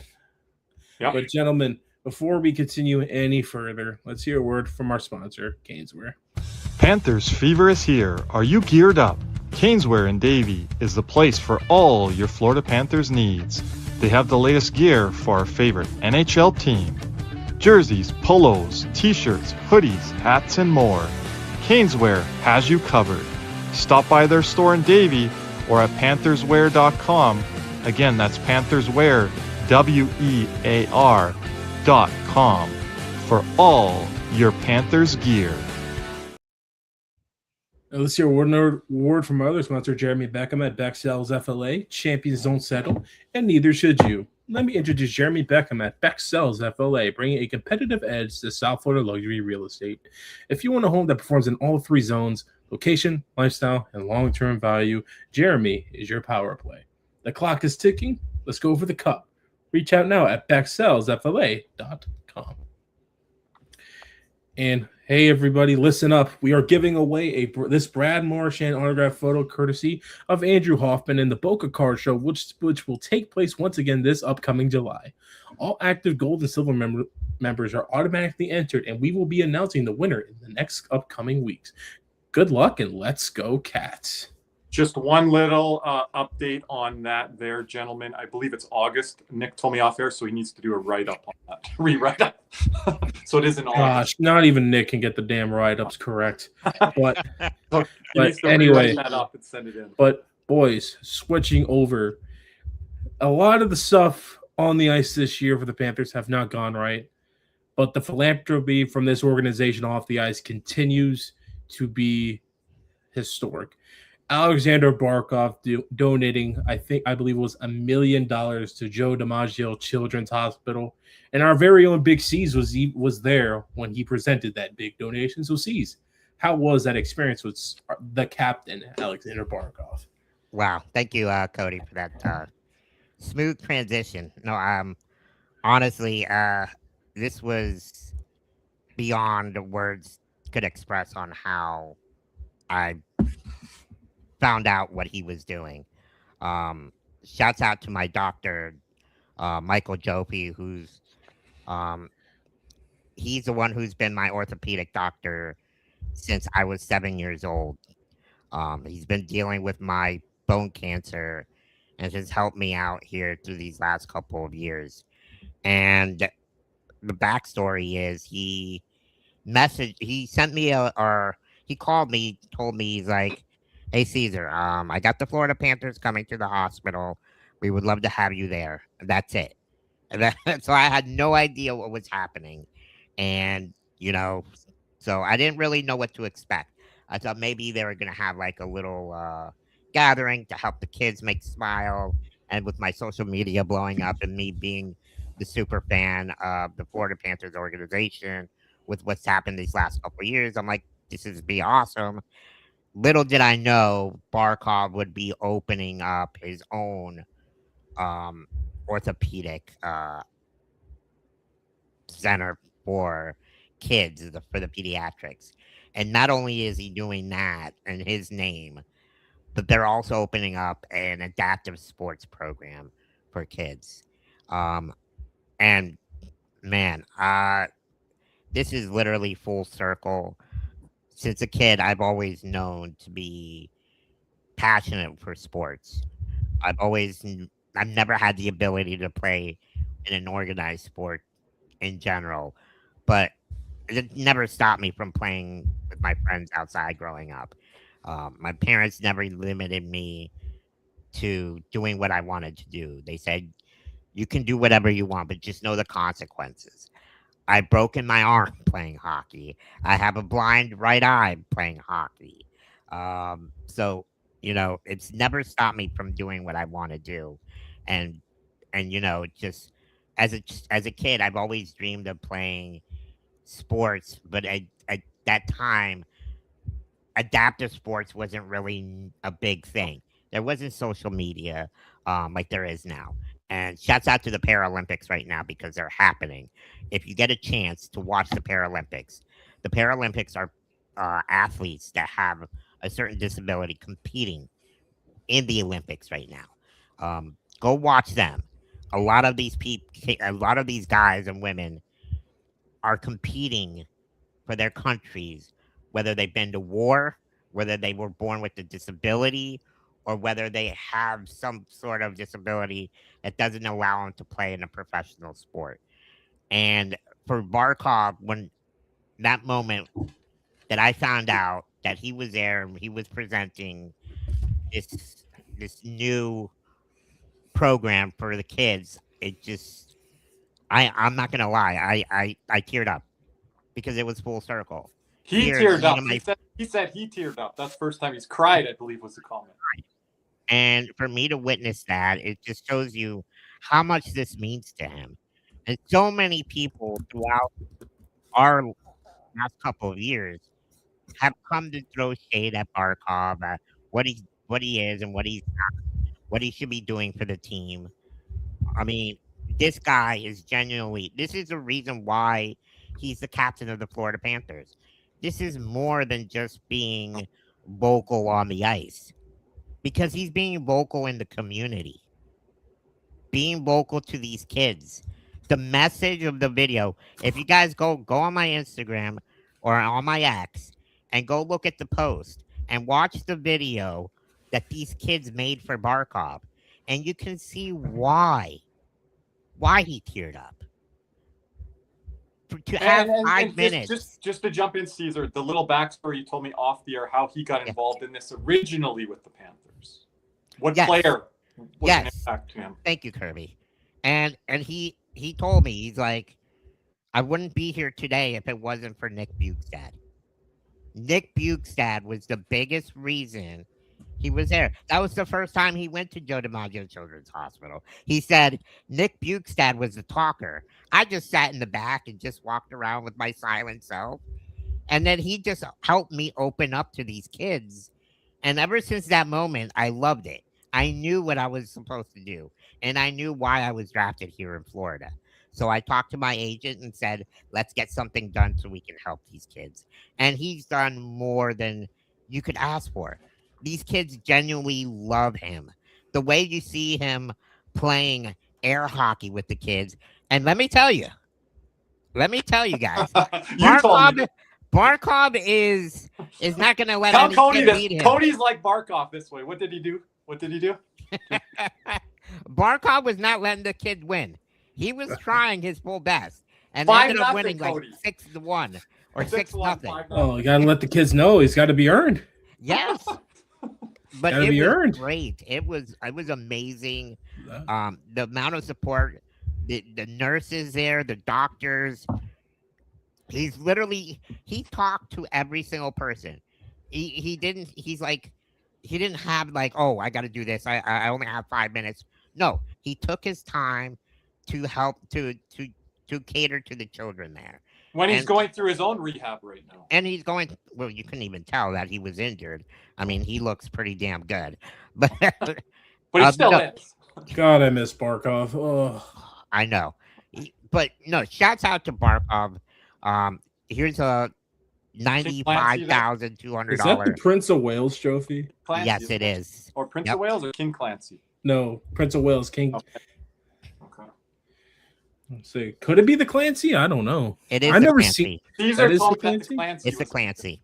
gentlemen, before we continue any further, let's hear a word from our sponsor, Caneswear. Panthers fever is here. Are you geared up? Caneswear in Davie is the place for all your Florida Panthers needs. They have the latest gear for our favorite NHL team. Jerseys, polos, t-shirts, hoodies, hats, and more. Caneswear has you covered. Stop by their store in Davie or at pantherswear.com. Again, that's pantherswear, WEAR.com for all your Panthers gear. Now let's hear a word from our other sponsor, Jeremy Beckham at Becksells FLA. Champions don't settle, and neither should you. Let me introduce Jeremy Beckham at Becksells FLA, bringing a competitive edge to South Florida luxury real estate. If you want a home that performs in all 3 zones, location, lifestyle, and long-term value, Jeremy is your power play. The clock is ticking. Let's go for the cup. Reach out now at backsellsfla.com. And hey, everybody, listen up. We are giving away this Brad Marchand autograph photo courtesy of Andrew Hoffman in the Boca Card Show, which will take place once again this upcoming July. All active gold and silver members are automatically entered, and we will be announcing the winner in the next upcoming weeks. Good luck, and let's go, Cats. Just one little update on that there, gentlemen. I believe it's August. Nick told me off air, so he needs to do a write-up on that. Rewrite up. So it is in August. Gosh, not even Nick can get the damn write-ups correct. But anyway, that up and send it in. But, boys, switching over, a lot of the stuff on the ice this year for the Panthers have not gone right, but the philanthropy from this organization off the ice continues to be historic. Alexander Barkov donating, I believe it was $1 million to Joe DiMaggio Children's Hospital, and our very own Big C's was there when he presented that big donation. So, C's, how was that experience with the captain, Alexander Barkov? Wow, thank you, Cody, for that smooth transition. No, honestly, this was beyond the words could express on how I found out what he was doing. Shouts out to my doctor, Michael Jopi, who's he's the one who's been my orthopedic doctor since I was 7 years old. He's been dealing with my bone cancer and has helped me out here through these last couple of years. And the backstory is he sent me he called me, told me, he's like, "Hey Caesar, I got the Florida Panthers coming to the hospital. We would love to have you there." And that's it. So I had no idea what was happening. And, so I didn't really know what to expect. I thought maybe they were going to have like a little gathering to help the kids make smile. And with my social media blowing up and me being the super fan of the Florida Panthers organization with what's happened these last couple of years, I'm like, this is be awesome. Little did I know Barkov would be opening up his own orthopedic center for kids, for the pediatrics. And not only is he doing that in his name, but they're also opening up an adaptive sports program for kids. And man, this is literally full circle. Since a kid, I've always known to be passionate for sports. I've never had the ability to play in an organized sport in general, but it never stopped me from playing with my friends outside growing up. My parents never limited me to doing what I wanted to do. They said, you can do whatever you want, but just know the consequences. I've broken my arm playing hockey. I have a blind right eye playing hockey. So, it's never stopped me from doing what I want to do. And just as a kid, I've always dreamed of playing sports, but at that time, adaptive sports wasn't really a big thing. There wasn't social media like there is now. And shouts out to the Paralympics right now because they're happening. If you get a chance to watch the Paralympics are athletes that have a certain disability competing in the Olympics right now. Go watch them. A lot of these guys and women are competing for their countries, whether they've been to war, whether they were born with a disability, or whether they have some sort of disability that doesn't allow them to play in a professional sport. And for Barkov, when that moment that I found out that he was there, he was presenting this new program for the kids, it just, I'm not gonna lie, I teared up because it was full circle. He teared up. He said he teared up. That's the first time he's cried, I believe was the comment. And for me to witness that, it just shows you how much this means to him. And so many people throughout our last couple of years have come to throw shade at Barkov, what he is and what he should be doing for the team. I mean, this guy is genuinely, this is the reason why he's the captain of the Florida Panthers. This is more than just being vocal on the ice, because he's being vocal in the community, being vocal to these kids. The message of the video, if you guys go on my Instagram or on my X and go look at the post and watch the video that these kids made for Barkov, and you can see why he teared up. To have 5 minutes. Just to jump in, Caesar, the little backstory you told me off the air, how he got involved in this originally with the Panthers. What player was an Yes. impact to him. Thank you, Kirby. And he told me, he's like, I wouldn't be here today if it wasn't for Nick Bukestad. Nick Bukestad was the biggest reason he was there. That was the first time he went to Joe DiMaggio Children's Hospital. He said Nick Bukestad was the talker. I just sat in the back and just walked around with my silent self. And then he just helped me open up to these kids. And ever since that moment, I loved it. I knew what I was supposed to do. And I knew why I was drafted here in Florida. So I talked to my agent and said, let's get something done so we can help these kids. And he's done more than you could ask for. These kids genuinely love him. The way you see him playing air hockey with the kids. And let me tell you guys, You told me. Barkov is not going to let Tell any Cody kid this. beat him. Cody's like Barkov this way. What did he do? Barkov was not letting the kid win. He was trying his full best, and they ended up 5-0, winning like Cody. 6-1 or 6-1, 6-0. Oh, you gotta let the kids know he's got to be earned. Yes, but Gotta it be was earned. great. It was amazing. Yeah. The amount of support, the nurses there, the doctors. He talked to every single person. He didn't have like, oh, I got to do this. I only have 5 minutes. No, he took his time to help to cater to the children there. When he's And- going through his own rehab right now. And he's going, well, you couldn't even tell that he was injured. I mean, he looks pretty damn good. But But he still no. is. God, I miss Barkov. Oh, I know. But no, shouts out to Barkov. Here's a $95,200. is that the Prince of Wales trophy? Clancy, Yes, isn't it is. Or Prince Yep. of Wales or King Clancy? No, Prince of Wales, King. Okay. Let's see. Could it be the Clancy? I don't know. It is. I the never Clancy. seen. Caesar That is told the me that the Clancy? Clancy. It's the was- Clancy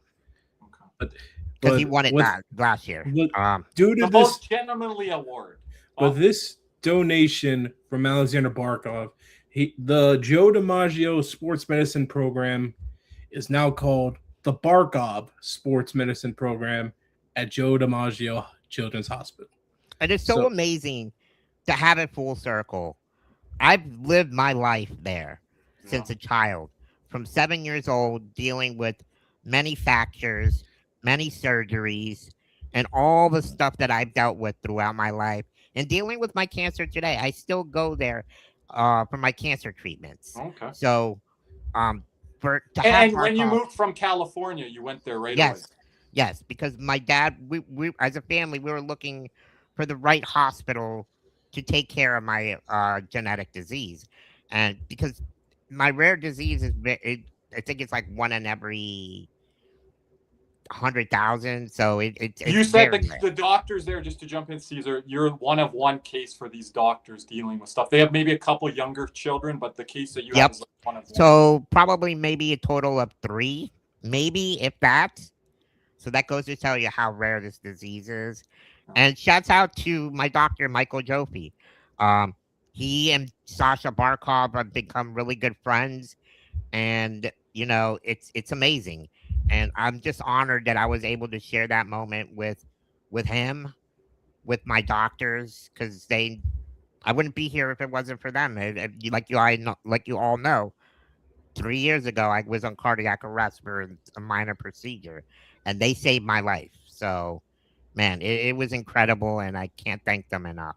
Okay. because he won it with- last year. with- Um, Due to The this, most gentlemanly award. with this donation from Alexander Barkov, the Joe DiMaggio Sports Medicine Program is now called the Barkov Sports Medicine Program at Joe DiMaggio Children's Hospital. it is so amazing to have it full circle. I've lived my life there since a child, from 7 years old, dealing with many fractures, many surgeries, and all the stuff that I've dealt with throughout my life, and dealing with my cancer today. I still go there for my cancer treatments. Okay. So, have And when you Barkov- moved from California, you went there right away. Yes, because my dad, we as a family, we were looking for the right hospital to take care of my genetic disease, and because my rare disease is, I think it's like 1 in every 100,000. So it's You said very rare. the doctors there, just to jump in, Caesar, you're one of one case for these doctors dealing with stuff. They have maybe a couple younger children, but the case that you have is like one of one. So probably maybe a total of 3, maybe if that. So that goes to tell you how rare this disease is. And shouts out to my doctor, Michael Joffe. He and Sasha Barkov have become really good friends. And, you know, it's amazing. And I'm just honored that I was able to share that moment with him, with my doctors, because I wouldn't be here if it wasn't for them. Like you all know, 3 years ago, I was on cardiac arrest for a minor procedure, and they saved my life. So, man, it was incredible, and I can't thank them enough.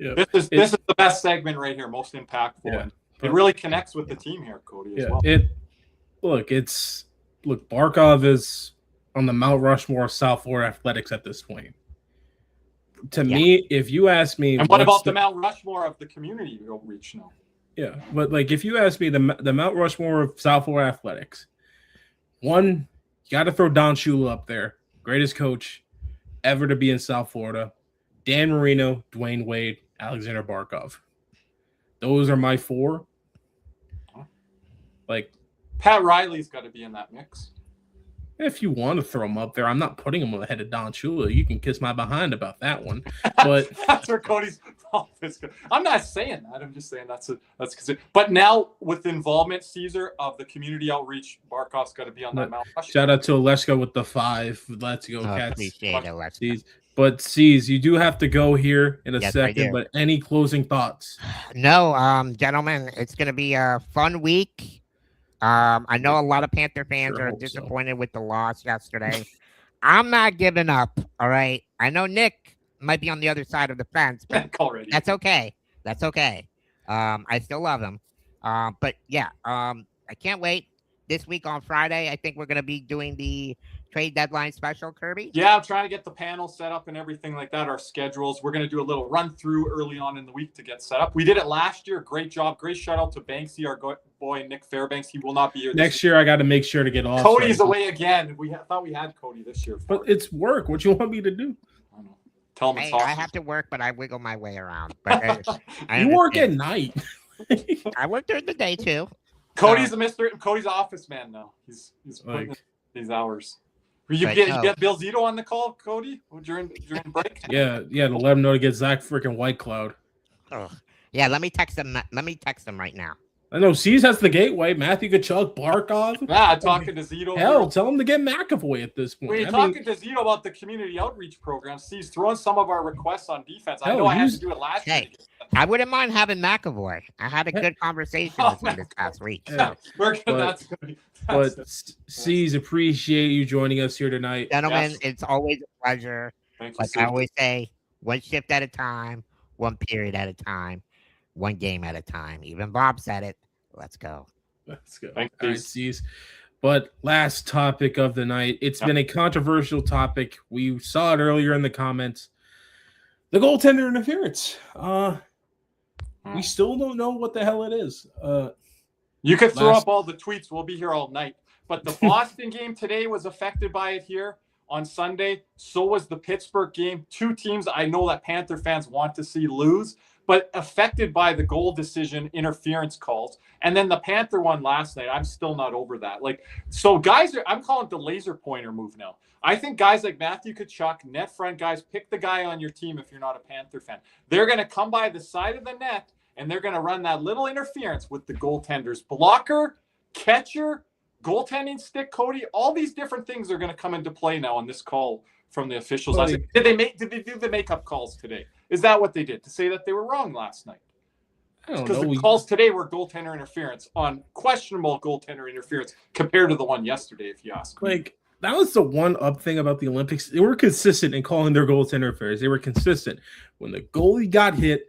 Yeah. This is the best segment right here, most impactful. Yeah. And it really connects with the team here, Cody, as well. Look, Barkov is on the Mount Rushmore of South Florida athletics at this point. To me, if you ask me, And what about the Mount Rushmore of the community outreach now? Yeah, but like if you ask me the Mount Rushmore of South Florida athletics, one, you got to throw Don Shula up there, greatest coach ever to be in South Florida. Dan Marino, Dwayne Wade, Alexander Barkov. Those are my 4. Like Pat Riley's got to be in that mix. if you want to throw him up there, I'm not putting him on the head of Don Shula. You can kiss my behind about that one. But That's where Cody's office goes. I'm not saying that. I'm just saying that's because. But now with the involvement, Caesar, of the community outreach, Barkov's got to be on that Mount Rushmore. shout out to Aleshka with the 5. Let's go, Cats. Appreciate it, Alexis. But C's, you do have to go here in a Yes, I second. do. But any closing thoughts? No, gentlemen, it's gonna be a fun week. I know a lot of Panther fans Sure are hope so. disappointed with the loss yesterday. I'm not giving up. All right. I know Nick might be on the other side of the fence, but Already. that's okay. That's okay. I still love him. But yeah, I can't wait. This week on Friday, I think we're gonna be doing the trade deadline special, Kirby. Yeah, I'm trying to get the panel set up and everything like that, our schedules. We're going to do a little run through early on in the week to get set up. We did it last year. Great job. Great shout out to Banksy, our boy Nick Fairbanks. He will not be here Next year, I got to make sure to get off. Cody's away again. We thought we had Cody this year. But it's work. What you want me to do? I don't know. Tell him it's Hey, I have to work, but I wiggle my way around. But I You work at understand. night. I work during the day too. Cody's Cody's office man now. He's putting Like, these hours. You But get no. you get Bill Zito on the call, Cody, during break. yeah, to let him know to get Zach freaking White Cloud. Ugh. Yeah, let me text him. Let me text him right now. I know C's has the gateway. Matthew Kachuk, Barkov. Yeah, talking to Zito. Hell, tell him to get McAvoy at this point. When you're talking to Zito about the community outreach program, he's throwing some of our requests on defense. I know I had to do it last year. Hey, I wouldn't mind having McAvoy. I had a good conversation with him this past week. Yeah. That's But C's, appreciate you joining us here tonight. Gentlemen, Yes. it's always a pleasure. Thank you, Like sir. I always say, one shift at a time, one period at a time, one game at a time. Even Bob said it. Let's go. Let's go. Thank All you. right, C's. But last topic of the night. It's been a controversial topic. We saw it earlier in the comments. The goaltender interference. We still don't know what the hell it is. You could throw last- up all the tweets. We'll be here all night. But the Boston game today was affected by it here on Sunday. So was the Pittsburgh game. Two teams I know that Panther fans want to see lose, but affected by the goal decision interference calls. And then the Panther one last night, I'm still not over that. Like, so guys I'm calling it the laser pointer move now. I think guys like Matthew Kachuk, net front guys, pick the guy on your team if you're not a Panther fan. They're going to come by the side of the net and they're going to run that little interference with the goaltenders. Blocker, catcher, goaltending stick, Cody, all these different things are going to come into play now on this call from the officials. I said, did they do the makeup calls today? Is that what they did to say that they were wrong last night? I don't Because know. the calls today were goaltender interference on questionable goaltender interference compared to the one yesterday, if you ask me. Like, that was the one up thing about the Olympics. They were consistent in calling their goaltender interference. They were consistent. When the goalie got hit,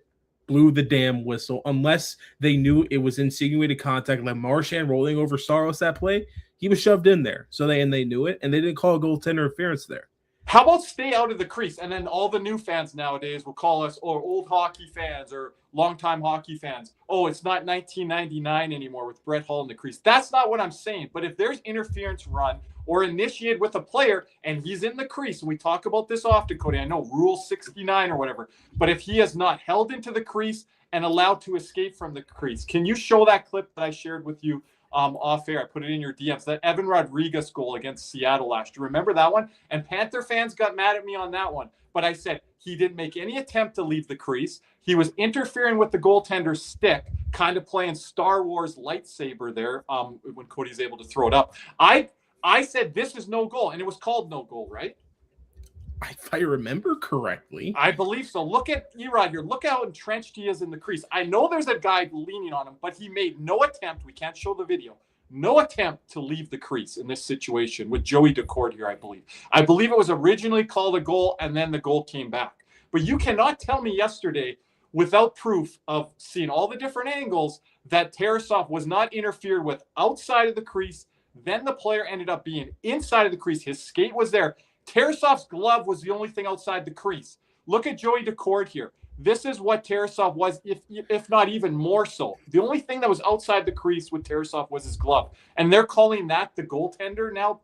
blew the damn whistle, unless they knew it was insinuated contact, like Marchand rolling over Saros that play. He was shoved in there. So they knew it, and they didn't call goaltender interference there. How about stay out of the crease? And then all the new fans nowadays will call us old hockey fans or longtime hockey fans. Oh, it's not 1999 anymore with Brett Hull in the crease. That's not what I'm saying. But if there's interference run or initiated with a player and he's in the crease, and we talk about this often, Cody, I know Rule 69 or whatever, but if he is not held into the crease and allowed to escape from the crease, can you show that clip that I shared with you off air? I put it in your DMs. That Evan Rodriguez goal against Seattle last year. Remember that one? And Panther fans got mad at me on that one. But I said he didn't make any attempt to leave the crease. He was interfering with the goaltender's stick, kind of playing Star Wars lightsaber there when Cody's able to throw it up. I said this is no goal, and it was called no goal, right? If I remember correctly. I believe so. Look at Erod here. Look how entrenched he is in the crease. I know there's a guy leaning on him, but he made no attempt. We can't show the video. No attempt to leave the crease in this situation with Joey Decord here, I believe. I believe it was originally called a goal, and then the goal came back. But you cannot tell me yesterday, without proof of seeing all the different angles, that Tarasov was not interfered with outside of the crease. Then the player ended up being inside of the crease. His skate was there. Tarasov's glove was the only thing outside the crease. Look at Joey Decord here. This is what Tarasov was, if not even more so. The only thing that was outside the crease with Tarasov was his glove. And they're calling that the goaltender now.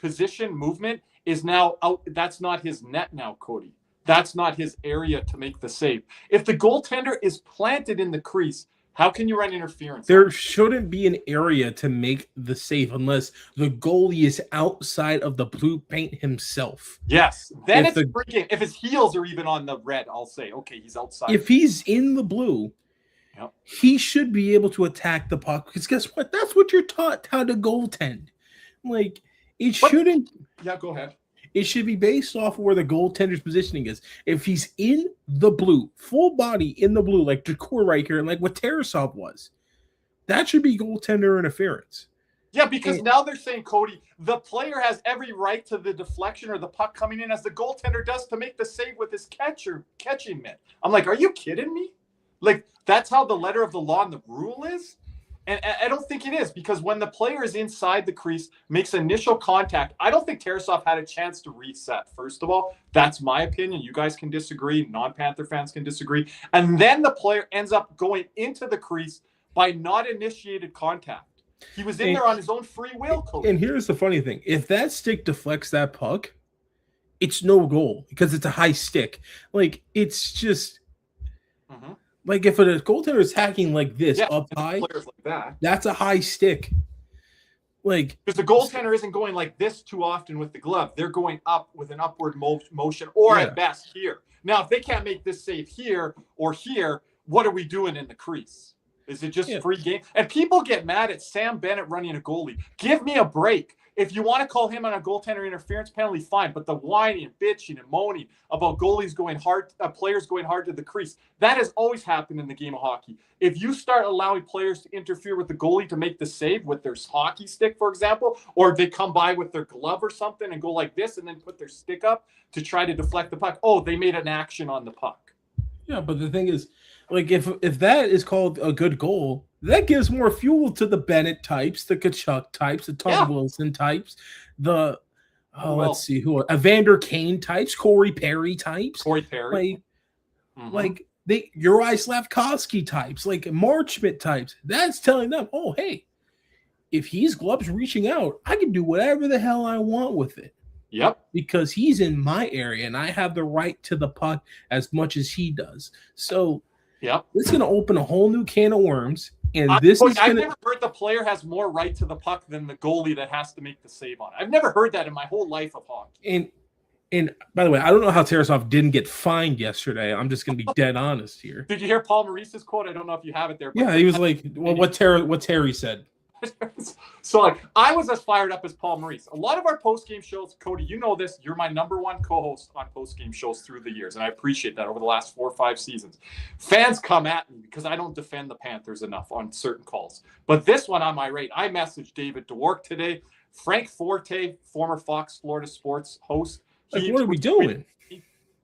Position movement is now out. That's not his net now, Cody. That's not his area to make the save. If the goaltender is planted in the crease, how can you run interference? There shouldn't be an area to make the save unless the goalie is outside of the blue paint himself. Yes. Then If it's freaking. If his heels are even on the red, I'll say, okay, he's outside. If he's in the blue, Yep. he should be able to attack the puck. Because guess what? That's what you're taught how to goaltend. Like, it But- shouldn't. Yeah, go ahead. It should be based off of where the goaltender's positioning is. If he's in the blue, full body in the blue, like Jakor right here, and like what Tarasov was, that should be goaltender interference. Yeah, because now they're saying, Cody, the player has every right to the deflection or the puck coming in as the goaltender does to make the save with his catching mitt. I'm like, are you kidding me? Like, that's how the letter of the law and the rule is? And I don't think it is, because when the player is inside the crease, makes initial contact, I don't think Tarasov had a chance to reset, first of all. That's my opinion. You guys can disagree. Non-Panther fans can disagree. And then the player ends up going into the crease by not initiated contact. He was in there on his own free will, Cody. And here's the funny thing. If that stick deflects that puck, it's no goal because it's a high stick. Like, it's just... Mm-hmm. Like, if a goaltender is hacking like this up high, like that's a high stick. Like, because the goaltender isn't going like this too often with the glove. They're going up with an upward motion, or at best here. Now, if they can't make this save here or here, what are we doing in the crease? Is it just free game? And people get mad at Sam Bennett running a goalie. Give me a break. If you want to call him on a goaltender interference penalty, fine. But the whining and bitching and moaning about goalies going hard, players going hard to the crease, that has always happened in the game of hockey. If you start allowing players to interfere with the goalie to make the save with their hockey stick, for example, or they come by with their glove or something and go like this and then put their stick up to try to deflect the puck, oh, they made an action on the puck. Yeah, but the thing is, like, if that is called a good goal, that gives more fuel to the Bennett types, the Kachuk types, the Tom Wilson types, the let's see who Evander Kane types, Corey Perry types, like they Uri Slavkovsky types, like Marchment types. That's telling them, oh hey, if he's gloves reaching out, I can do whatever the hell I want with it. Yep. Because he's in my area and I have the right to the puck as much as he does. So it's going to open a whole new can of worms. And I've never heard the player has more right to the puck than the goalie that has to make the save on it. I've never heard that in my whole life of hockey. And by the way, I don't know how Tarasov didn't get fined yesterday. I'm just going to be dead honest here. Did you hear Paul Maurice's quote? I don't know if you have it there. Yeah, he was like, well, what Terry said. So, like, I was as fired up as Paul Maurice. A lot of our post-game shows, Cody, you know this, you're my number one co-host on post-game shows through the years, and I appreciate that over the last 4 or 5 seasons. Fans come at me because I don't defend the Panthers enough on certain calls. But this one, I'm irate. I messaged David DeWark today. Frank Forte, former Fox Florida Sports host. Like, what are we doing?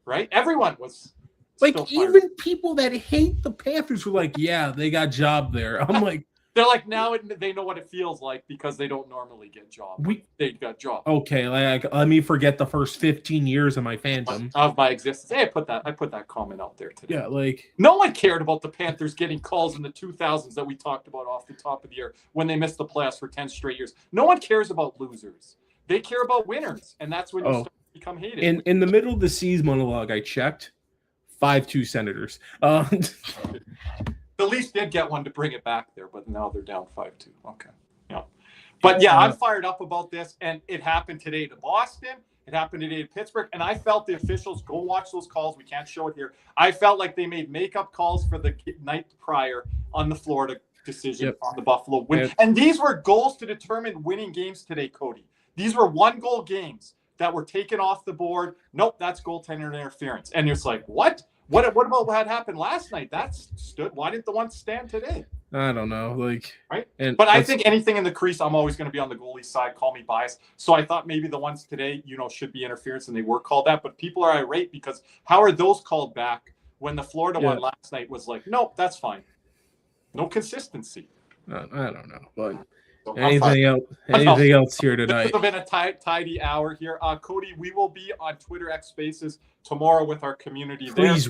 Right? Everyone was like, even people that hate the Panthers were like, yeah, they got job there. I'm like, they're like, now they know what it feels like because they don't normally get job. They got job. Okay, like, let me forget the first 15 years of my fandom. Of my existence. Hey, I put that comment out there today. Yeah, like, no one cared about the Panthers getting calls in the 2000s that we talked about off the top of the year when they missed the playoffs for 10 straight years. No one cares about losers. They care about winners, and that's when you start to become hated. In the middle of the C's monologue, I checked 5-2 Senators. The Leafs did get one to bring it back there, but now they're down 5-2. Okay. Yeah. But yeah, I'm fired up about this, and it happened today to Boston. It happened today to Pittsburgh, and I felt the officials, go watch those calls. We can't show it here. I felt like they made makeup calls for the night prior on the Florida decision on the Buffalo win. Yep. And these were goals to determine winning games today, Cody. These were 1-goal games that were taken off the board. Nope, that's goaltender interference. And it's like, what? What about what happened last night? That stood. Why didn't the ones stand today? I don't know. Like, right? But I think anything in the crease, I'm always going to be on the goalie side. Call me biased. So I thought maybe the ones today, should be interference, and they were called that. But people are irate because how are those called back when the Florida one last night was like, nope, that's fine. No consistency. I don't know, but. So anything else here tonight? This has been a tidy hour here. Cody, we will be on Twitter X Spaces tomorrow with our community there. Please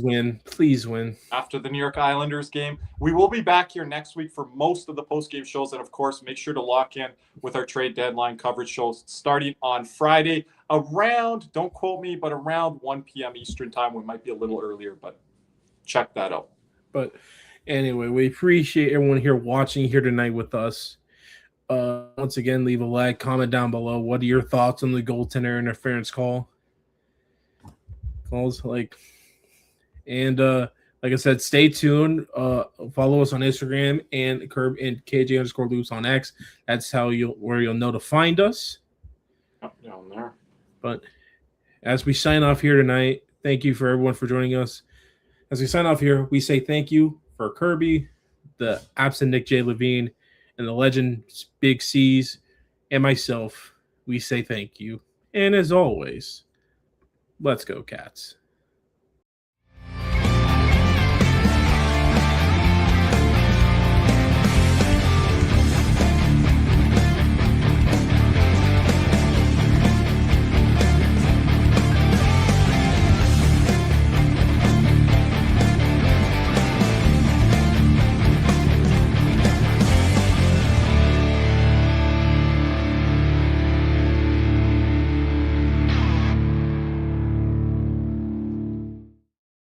win. After the New York Islanders game. We will be back here next week for most of the post-game shows. And, of course, make sure to lock in with our trade deadline coverage shows starting on Friday around, don't quote me, but around 1 p.m. Eastern time. We might be a little earlier, but check that out. But anyway, we appreciate everyone here watching here tonight with us. Once again, leave a like, comment down below. What are your thoughts on the goaltender interference calls? Like I said, stay tuned. Follow us on Instagram and Curb and KJ_Loops on X. That's where you'll know to find us. Down there. But As we sign off here tonight, thank you for everyone for joining us. As we sign off here, we say thank you for Kirby, the absent Nick J. Levine, and the legend Big C's, and myself. We say thank you. And as always, let's go, Cats.